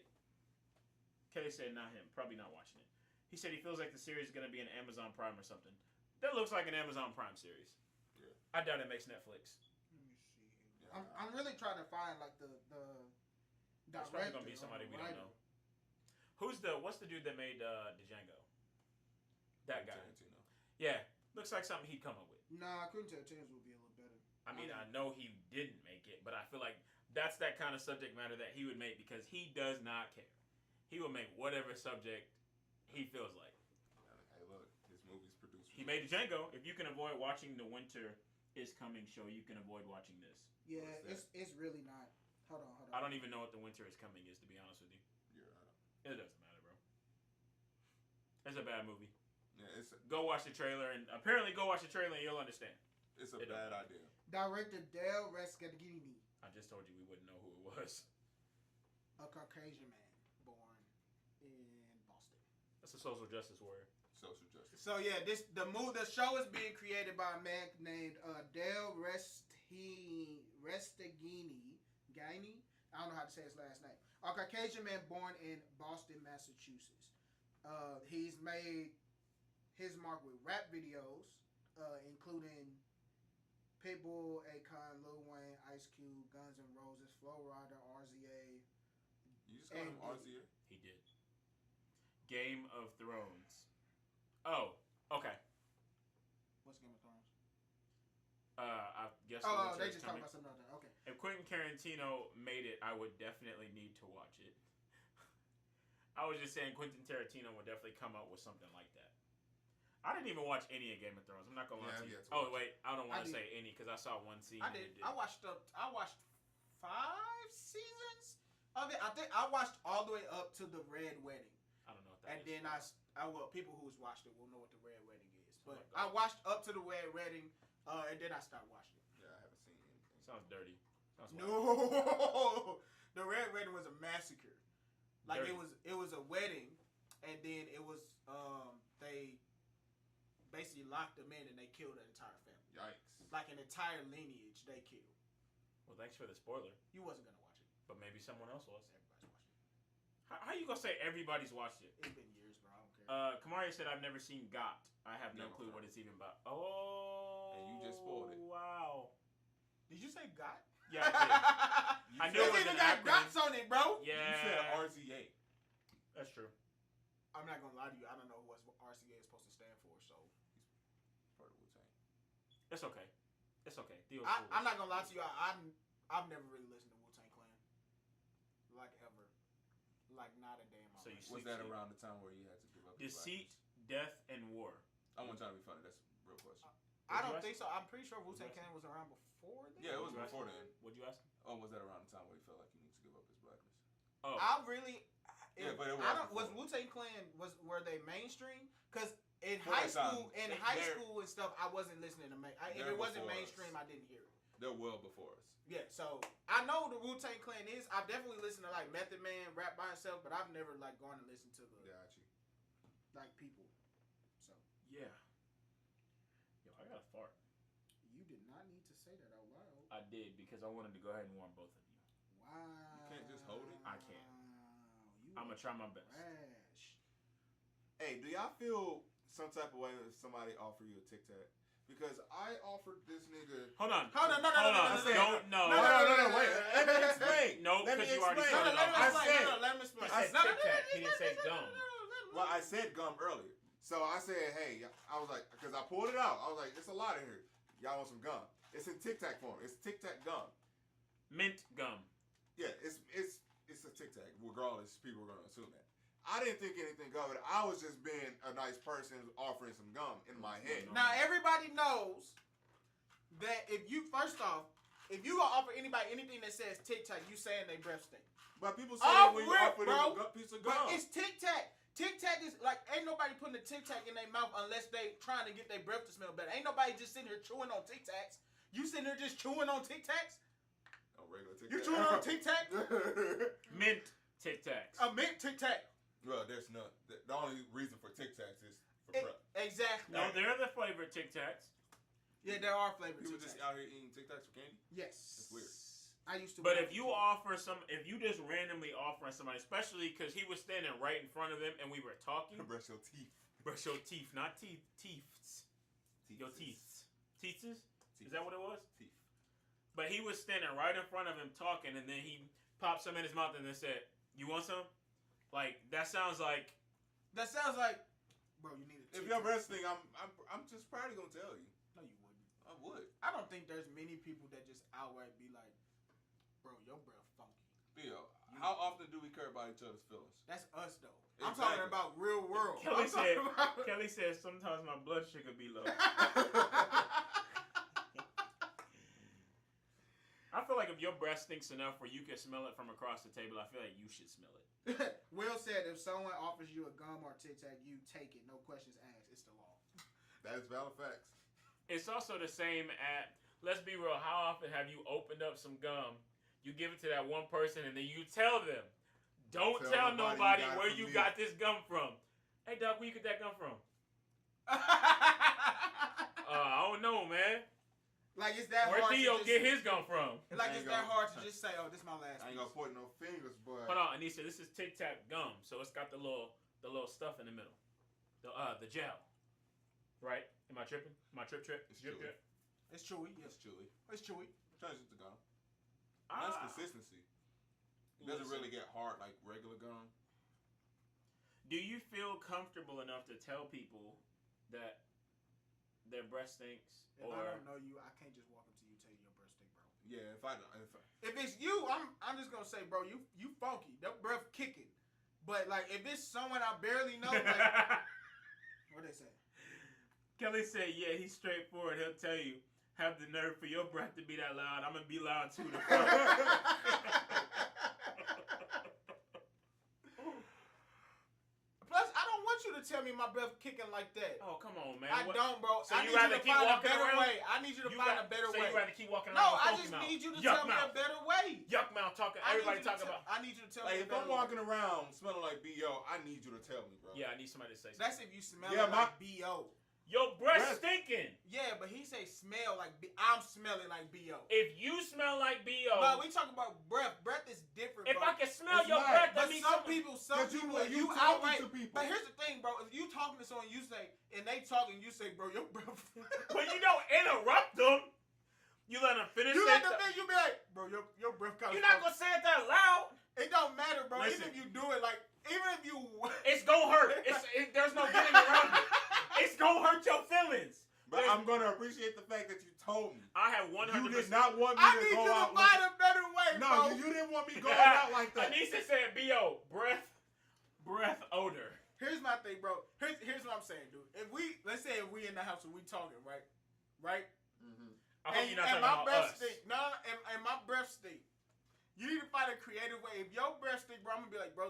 Kelly said not him. Probably not watching it. He said he feels like the series is going to be an Amazon Prime or something. That looks like an Amazon Prime series. Yeah. I doubt it makes Netflix. Let me see. I'm really trying to find like the It's director. probably going to be somebody we don't writer. know. What's the dude that made Django? That guy. Tarantino. Yeah. Looks like something he'd come up with. Nah, Quentin Tarantino's would be a little better. I mean, I know he didn't make it, but I feel like that's that kind of subject matter that he would make because he does not care. He will make whatever subject he feels like. Hey, look, this movie's produced. He made Django. If you can avoid watching the Winter is Coming show, you can avoid watching this. Yeah, it's really not. Hold on. I don't even know what the Winter is Coming is, to be honest with you. You're right. It doesn't matter, bro. It's a bad movie. Yeah, Go watch the trailer, and apparently go watch the trailer and you'll understand. it's a bad idea. Director Dale Rescadini, I just told you we wouldn't know who it was. a Caucasian man born in Boston. That's a social justice warrior. Social justice. So yeah, the show is being created by a man named Dale Restigini. I don't know how to say his last name. A Caucasian man born in Boston, Massachusetts. He's made his mark with rap videos, including Pitbull, Akon, Lil Wayne, Ice Cube, Guns N' Roses, Flo Rida, RZA. You just call him RZA? He did. Game of Thrones. Oh, okay. What's Game of Thrones? I guess. Oh, they just talking about something else. Okay. If Quentin Tarantino made it, I would definitely need to watch it. I was just saying Quentin Tarantino would definitely come up with something like that. I didn't even watch any of Game of Thrones. I'm not gonna lie to you. Oh wait, I don't want to say any because I saw one scene. I did. I watched 5 seasons of it. I think I watched all the way up to the Red Wedding. I don't know what that And is. then well, people who's watched it will know what the Red Wedding is. But Oh my God. I watched up to the Red Wedding, and then I stopped watching it. Yeah, I haven't seen anything. Sounds dirty. Sounds wild. No, the Red Wedding was a massacre. Like Dirty. it was a wedding, and then it was they basically locked them in and they killed an entire family. Yikes. Like an entire lineage they killed. Well, thanks for the spoiler. You wasn't gonna watch it. But maybe someone else was. Everybody's watched it. How you gonna say everybody's watched it? It's been years, bro. I don't care. Kamari said I've never seen Got. I have no Never clue heard. what it's even about. Oh. And you just spoiled it. Wow. Did you say God? Yeah, I did. I knew it This was even an got acronym. Gots on it, bro. Yeah. You said RZA. That's true. I'm not gonna lie to you. I don't know what RCA is supposed to stand for, so Part of Wu-Tang. It's okay. It's okay. Theo's I'm cool. not gonna lie to you. I've never really listened to Wu-Tang Clan, like ever, like not a day in my So you life. sleep- Was that around the time where you had to give up? your Deceit, blackness? death, and war. I wasn't trying to be funny. That's a real question. I What'd you don't ask? think so. I'm pretty sure Wu-Tang What'd you Clan was around before then. Yeah, it was What'd you before ask? then. What'd you ask? Oh, was that around the time where he felt like he needs to give up his blackness? Oh. I really. Yeah, but it I was don't. Was before. Wu-Tang Clan were they mainstream? Because in For high that time, school, they're- and stuff, I wasn't listening to if they're it wasn't before us. mainstream, I didn't hear it. They're well before us. Yeah, so I know the Wu-Tang Clan is. I've definitely listened to like Method Man rap by himself, but I've never like gone and listened to the Got you. like people. So Yeah. Yo, I got a fart. you did not need to say that out loud. I did because I wanted to go ahead and warn both of you. Wow. You can't just hold it? I can't. You I'm gonna try my best. trash. Hey, do y'all feel some type of way if somebody offer you a Tic Tac? Because I offered this nigga. Hold on. Hold on, no, Hold on. no. Don't no. Wait. Let me explain. No, Let me because you already explain. started Let him off. explain. said- Let him explain. He said Tic Tac. He didn't say gum. Well, I said gum earlier. So I said, hey, I was like, because I pulled it out. I was like, it's a lot in here. Y'all want some gum? It's in Tic Tac form. It's Tic Tac gum. Mint gum. Yeah, it's a Tic Tac. Regardless, people are gonna assume that. I didn't think anything of it. I was just being a nice person offering some gum in my head. Now everybody knows that if you gonna offer anybody anything that says Tic Tac, you saying they breath stink. But people say Oh, when you rip, offer bro. them a piece of But gum. it's Tic Tac. Tic Tac is like ain't nobody putting a Tic Tac in their mouth unless they trying to get their breath to smell better. Ain't nobody just sitting here chewing on Tic Tacs. You sitting there just chewing on Tic Tacs? A regular Tic You Tac. chewing on Tic Tac? Mint Tic Tacs. A mint Tic Tac. Well, there's none. The only reason for Tic Tacs is for prep. Exactly. No, they're the flavored Tic Tacs. Yeah, there are flavored People Tic just Tacs. out here eating Tic Tacs for candy. Yes. That's weird. I used to. But if you just randomly offering somebody, especially because he was standing right in front of them and we were talking, Brush your teeth. brush your teeth, not teeth, teeths. Your teeth. Teeths? Is that what it was? Teeth. But he was standing right in front of him talking, and then he popped some in his mouth and then said, "You want some?" Like that sounds like. That sounds like, bro. You need a. If Tic you're Tac. wrestling, I'm just probably gonna tell you. No, you wouldn't. I would. I don't think there's many people that just outright be like, bro, your breath funky. Bill, how often do we care about each other's feelings? That's us though. I'm talking Exactly. about real world. Kelly I'm talking said. about- Kelly says sometimes my blood sugar be low. I feel like if your breath stinks enough where you can smell it from across the table, I feel like you should smell it. Will said if someone offers you a gum or Tic Tac, you take it. No questions asked. It's the law. That is valid facts. It's also the same at, let's be real, how often have you opened up some gum, you give it to that one person, and then you tell them, don't tell nobody you got it where from you me." got this gum from. Hey, Doc, where you get that gum from? I don't know, man. Like it's that Where hard. Theo to just, get his gum from? Like I it's ain't that gonna- hard to just say, oh, this is my last. I ain't piece. gonna point no fingers, but Hold on, Anissa, this is Tic Tac gum, so it's got the little stuff in the middle, the gel, right? Am I tripping? Am I trip? It's Drip, chewy. drip. It's chewy. it's chewy. It's chewy. Change it to gum. Nice Ah. consistency. It doesn't Listen. really get hard like regular gum. Do you feel comfortable enough to tell people that their breath stinks? If Or I don't know you, I can't just walk up to you and tell you your breath stink, bro. Yeah, If it's you, I'm just gonna say, bro, you funky. That breath kicking. But like, if it's someone I barely know, like, what they say? Kelly said, yeah, he's straightforward. He'll tell you, have the nerve for your breath to be that loud, I'm gonna be loud too. Plus, I don't want you to tell me my breath kicking like that. Oh, come on, man. I don't, bro. So I you need rather you to keep find a walking better around? way. I need you to find a better way. So you rather keep walking No, around? I with just mouth. need you to Yuck tell me mouth. a better way. Yuck mouth talking. Everybody talking about. I need you to tell Like, me a if better I'm walking way. around smelling like B.O., I need you to tell me, bro. Yeah, I need somebody to say something. That's if you smell Yeah, like B.O. Your breath stinking. Yeah, but he say smell like I'm smelling like B.O. If you smell like B.O. But we talk about breath. Breath is different, If bro. I can smell It's your not. breath, But that means some people, you outright. talking to people. But here's the thing, bro. If you talking to someone, you say, and they talking, you say, bro, your breath. But you don't interrupt them. You let them finish. You let them finish. You be like, bro, your breath kind of. You're not gonna say it that loud. It don't matter, bro. Listen. Even if you do it, like, even if you. It's gonna hurt. There's no getting around it. It's gonna hurt your feelings. But I'm gonna appreciate the fact that you told me. I have 100%. You did not want me I to need go you to out. find a better way, No, bro. you didn't want me going out like that. Anissa said, "B.O. breath odor." Here's my thing, bro. Here's what I'm saying, dude. Let's say if we in the house and we talking, right? Mm-hmm. I hope you're not and talking my about breath us. stink. No, and my breath stink. You need to find a creative way. If your breath stink, bro, I'm gonna be like, bro,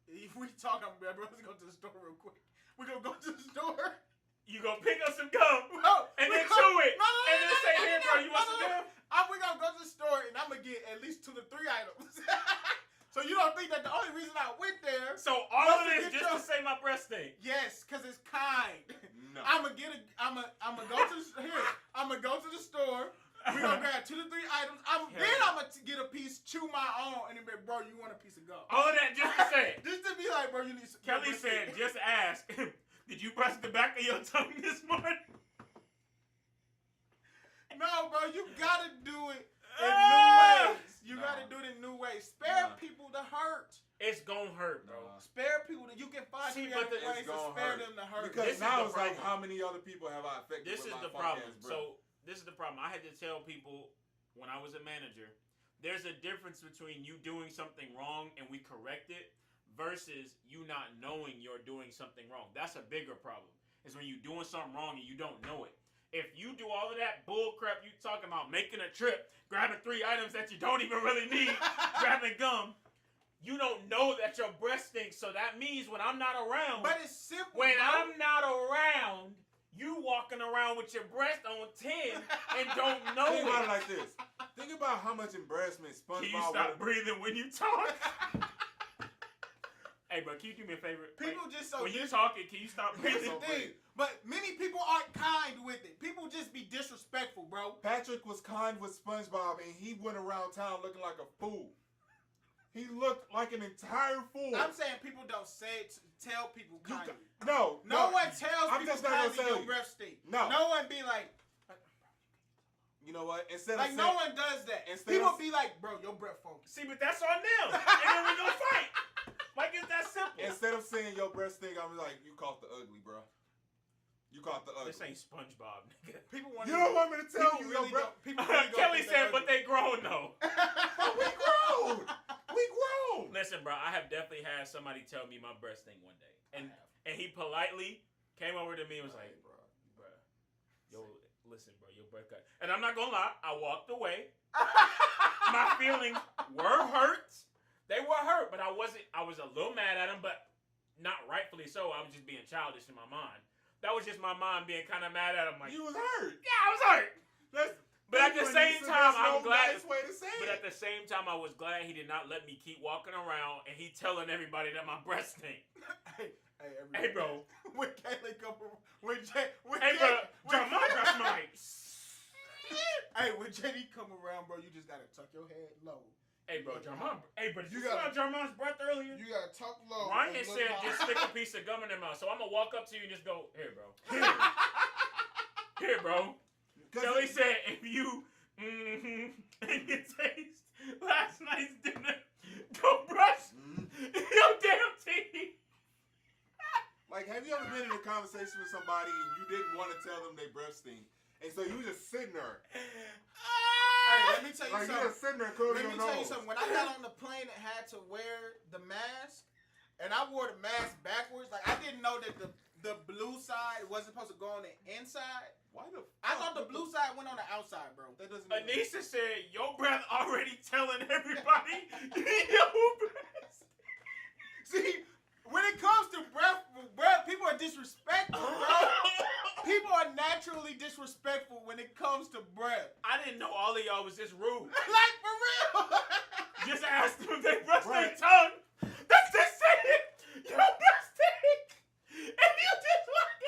if we talk, I'm gonna be like, bro, let's go to the store real quick. We gonna go to the store. You gonna pick up some gum No, and then we chew it, No, and then say, "Here, bro, you want some gum?" We gonna go to the store and I'm gonna get at least 2 to 3 items. So you don't think that the only reason I went there? So all of this just to say my breath stink. Yes, cause it's kind. No. I'm gonna go to the store. We gonna grab 2 to 3 items. Then I'm gonna get a piece, chew my own, and then be like, bro, you want a piece of gum? All of that just to say it. Just to be like, bro, you need some. Kelly said, "Just ask, did you brush the back of your tongue this morning?" No, bro, you gotta do it in new ways. You gotta do it in new ways. Spare people the hurt. It's gonna hurt, bro. Spare people that you can find creative ways to spare them the hurt. Because now it's like, how many other people have I affected? This with is my the problem. podcast breath? So this is the problem. I had to tell people when I was a manager, there's a difference between you doing something wrong and we correct it versus you not knowing you're doing something wrong. That's a bigger problem. Is when you're doing something wrong and you don't know it. If you do all of that bull crap you talking about, making a trip, grabbing 3 items that you don't even really need, grabbing gum, you don't know that your breath stinks. So that means when I'm not around, But it's simple. when bro. I'm not around, you walking around with your breast on 10 and don't know Think about it it. like this. Think about how much embarrassment SpongeBob. Can you stop breathing when you talk? Hey, bro, can you do me a favor? People just so when you talking, can you stop Here's breathing? the thing. But many people aren't kind with it. People just be disrespectful, bro. Patrick was kind with SpongeBob, and he went around town looking like a fool. He looked like an entire fool. I'm saying people don't tell people kindly. No one tells I'm people just not gonna kindly tell your you. breath stink. No. No one be like, You know what? Instead like of no saying, one does that. instead People of- be like, bro, your breath funky. See, but that's on them. And then we gonna fight. Like, it's that simple. instead of saying your breast thing, I'm like, you caught the ugly, bro. You caught the ugly. This ain't SpongeBob, nigga. People want You don't want me to tell you really your breath. don't. People really don't Kelly think said, they're but they grown though. We grown. We grown. Listen, bro, I have definitely had somebody tell me my breast thing one day, and he politely came over to me and was like, bro. "Yo, listen, bro, your breath cut." And I'm not gonna lie, I walked away. My feelings were hurt. They were hurt, but I was a little mad at him, but not rightfully so. I was just being childish in my mind. That was just my mind being kind of mad at him. Like, You was hurt. yeah, I was hurt. But at the same time, I'm glad. Nice way to say But it. at the same time, I was glad he did not let me keep walking around and he telling everybody that my breast stink. Hey, bro. When Kaylee come from, Hey, bro. Jamal dropped my mic. Hey, when JD come around, bro, you just gotta tuck your head low. Hey, bro, Jamal. Hey, bro, did you You smell gotta- Jamal's breath earlier? You gotta tuck low. Ryan and look said high. just stick a piece of gum in their mouth. So I'm going to walk up to you and just go, here, bro. Here, bro. Kelly said if you and you taste last night's dinner, go brush your damn teeth. Like, have you ever been in a conversation with somebody and you didn't want to tell them they breath stink, and so you just sitting there, Hey, let me tell you like you something. just sitting there closing Let me your tell you nose. something. When I got on the plane and had to wear the mask, and I wore the mask backwards, like I didn't know that the blue side wasn't supposed to go on the inside. Why the? I thought the blue side went on the outside, bro. That doesn't. Anisha said, your breath already telling everybody you need your breath. See, when it comes to breath, people are disrespectful, bro. People are naturally disrespectful when it comes to breath. I didn't know all of y'all was this rude. Like, for real. Just ask them if they brush their tongue. That's the saying. You brush stink. And you just like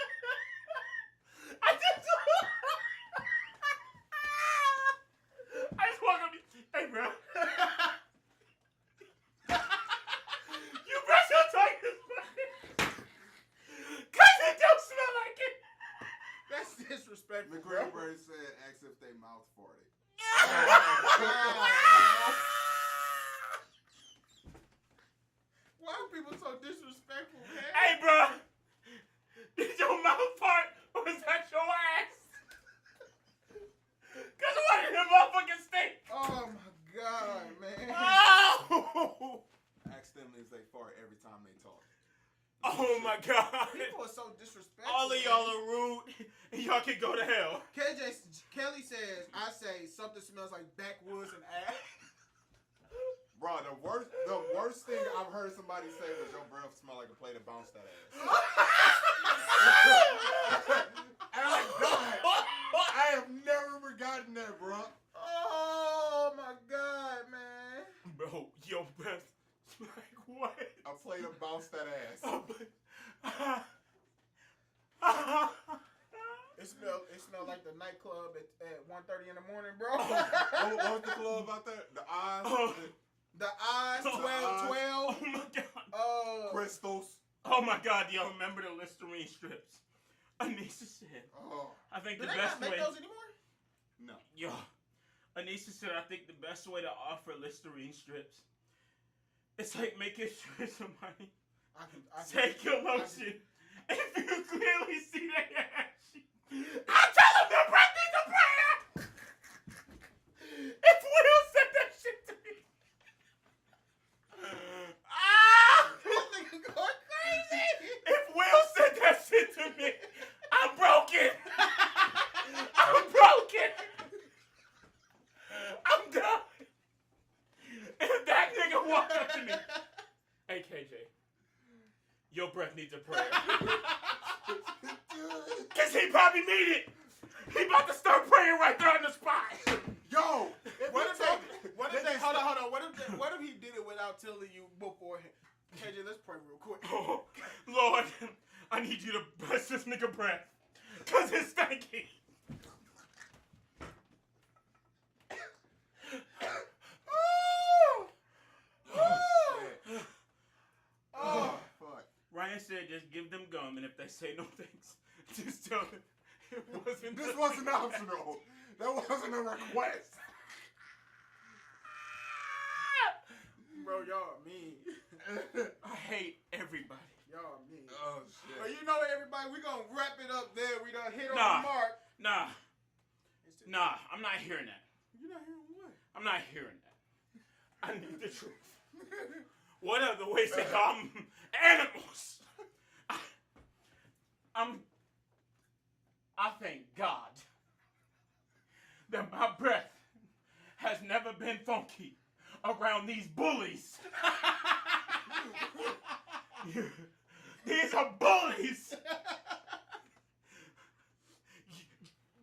I just walk up to you. Hey, bro. You brush your tongue this morning. Because it don't smell like it. That's disrespectful, The bro. Greenberg said, "Ask if they mouth farted." Why are people so disrespectful, man? Hey, bro. Did your mouth fart or was that your ass? Because one of them motherfuckers stink. Oh my god, man. Oh! Ask them if they fart every time they talk. Oh my god. People are so disrespectful. All of y'all are rude and y'all can go to hell. Kelly says, I say something smells like backwoods and ass. Bro, the worst thing I've heard somebody say was your breath smell like a plate of bounce that ass. And I died. I have never forgotten that, bro. Oh my god, man. Bro, your breath smells like what? A plate of bounce that ass. It smelled like the nightclub at 1:30 in the morning, bro. What was the club out there? The Eyes? The eyes, 12. Oh my god. Crystals. Oh my god, y'all remember the Listerine strips? Anisha said, Oh. I think Do the they best not make way. those anymore? No. Yo, Anisha said, I think the best way to offer Listerine strips, it's like making sure somebody I can take your lotion. If you clearly see their ass, I tell them their breath needs a prayer. If Will said that shit to me. This nigga going crazy. If Will said that shit to me, I'm broken. I'm broken. I'm done. If that nigga walked up to me, hey KJ, your breath needs a prayer. Cause he probably need it. He about to start praying right there on the spot. Yo! Hold on. What if he did it without telling you beforehand? KJ, let's pray real quick. Oh, Lord, I need you to bless this nigga breath. Cause it's stinky. Oh, fuck. Ryan said just give them gum, and if they say no thanks, just tell them it wasn't. This wasn't optional. That wasn't a request. Bro, y'all are mean. I hate everybody. Y'all are mean. Oh, shit. But you know, everybody, we gonna wrap it up there. We done hit on Nah. the mark. Nah, I'm not hearing that. You're not hearing what? I'm not hearing that. I need the truth. What are the ways they call them animals? I thank God that my breath has never been funky around these bullies. These are bullies.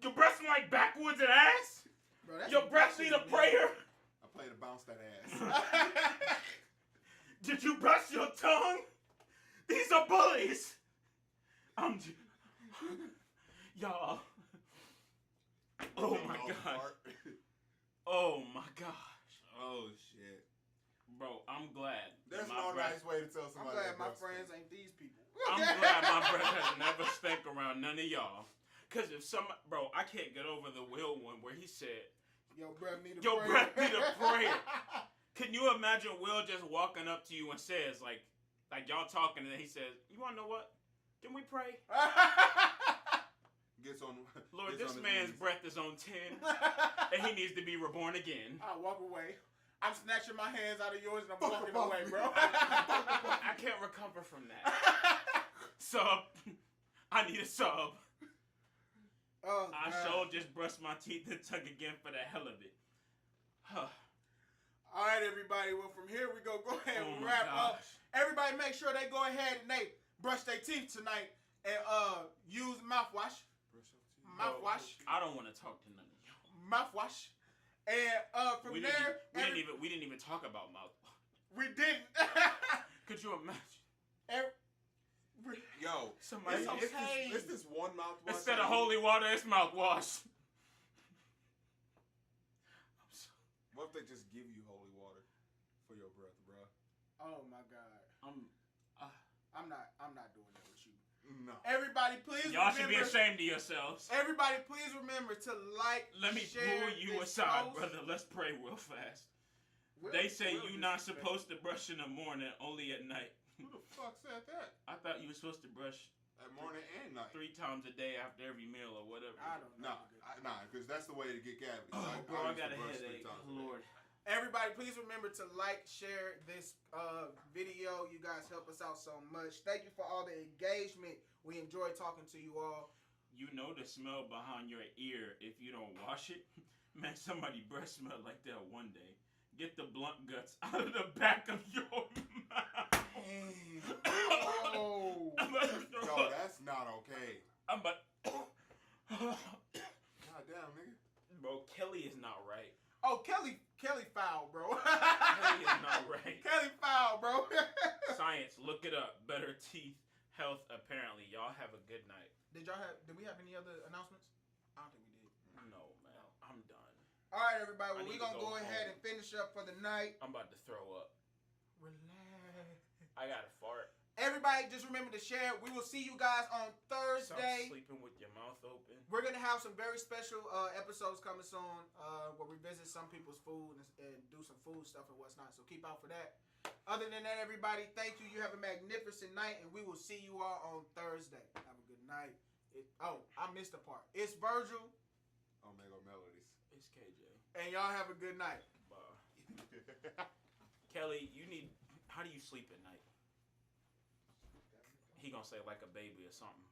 Your breath smell like backwoods and ass? Bro, that's Your breath need a prayer? I played to bounce that ass. Did you brush your tongue? These are bullies. Y'all. Oh my god. Oh my gosh. Oh shit. Bro, I'm glad. There's my no breath, nice way to tell I'm somebody. glad that my breath friends stinks. ain't these people. I'm glad my breath has never stank around none of y'all. Cause if bro, I can't get over the Will one where he said, Your breath need a Your prayer. breath need a prayer. Can you imagine Will just walking up to you and says, like y'all talking, and then he says, you wanna know what? Can we pray? Gets on. Lord, gets this on his man's knees. breath is on 10, and he needs to be reborn again. I walk away. I'm snatching my hands out of yours and I'm Fuck walking above away, me. bro. I can't recover from that. Sub, I need a sub. Oh, I God. sure just brushed my teeth and took again for the hell of it. All right, everybody. Well, from here we go ahead and Oh my wrap up. gosh. Everybody, make sure they go ahead and they brush their teeth tonight and use mouthwash. Brush your teeth. Mouthwash. I don't want to talk to none of y'all. Mouthwash. And from We there, didn't even talk about mouth. we didn't. Could you imagine? Yo, Somebody It's okay. It's this one mouthwash. instead of holy water, it's mouthwash. What if they just give you holy water for your breath, bro? Oh my God. I'm not doing that with you. No. Everybody, please Y'all remember. should be ashamed of yourselves. Everybody, please remember to like. Let me share pull you this aside, post. brother. Let's pray real fast. We'll- They say we'll you're just not respect- supposed to brush in the morning, only at night. Who the fuck said that? I thought you were supposed to brush At morning and night. 3 times a day after every meal or whatever. I don't know. Nah, because that's the way to get cavities. Oh, I bro, I used got to a brush 3 headache. times a day. Lord. Everybody, please remember to like, share this video. You guys help us out so much. Thank you for all the engagement. We enjoy talking to you all. You know the smell behind your ear if you don't wash it? Man, somebody breath smelled like that one day. Get the blunt guts out of the back of your mouth. Oh. Yo, that's not okay. I'm about... God damn, nigga. Bro, Kelly is not right. Oh, Kelly foul, bro. Kelly is not right. Kelly foul, bro. Science, look it up. Better teeth health, apparently. Y'all have a good night. Did we have any other announcements? I don't think we did. No, man. I'm done. All right, everybody. I Well, need we're to going to go go ahead home. and finish up for the night. I'm about to throw up. Relax. I got to fart. Everybody, just remember to share. We will see you guys on Stop Thursday. sleeping with your mouth open. We're going to have some very special episodes coming soon where we visit some people's food and do some food stuff and what's not. So keep out for that. Other than that, everybody, thank you. You have a magnificent night, and we will see you all on Thursday. Have a good night. I missed a part. It's Virgil, Omega Melodies. It's KJ. and y'all have a good night. Kelly, how do you sleep at night? He gonna say like a baby or something.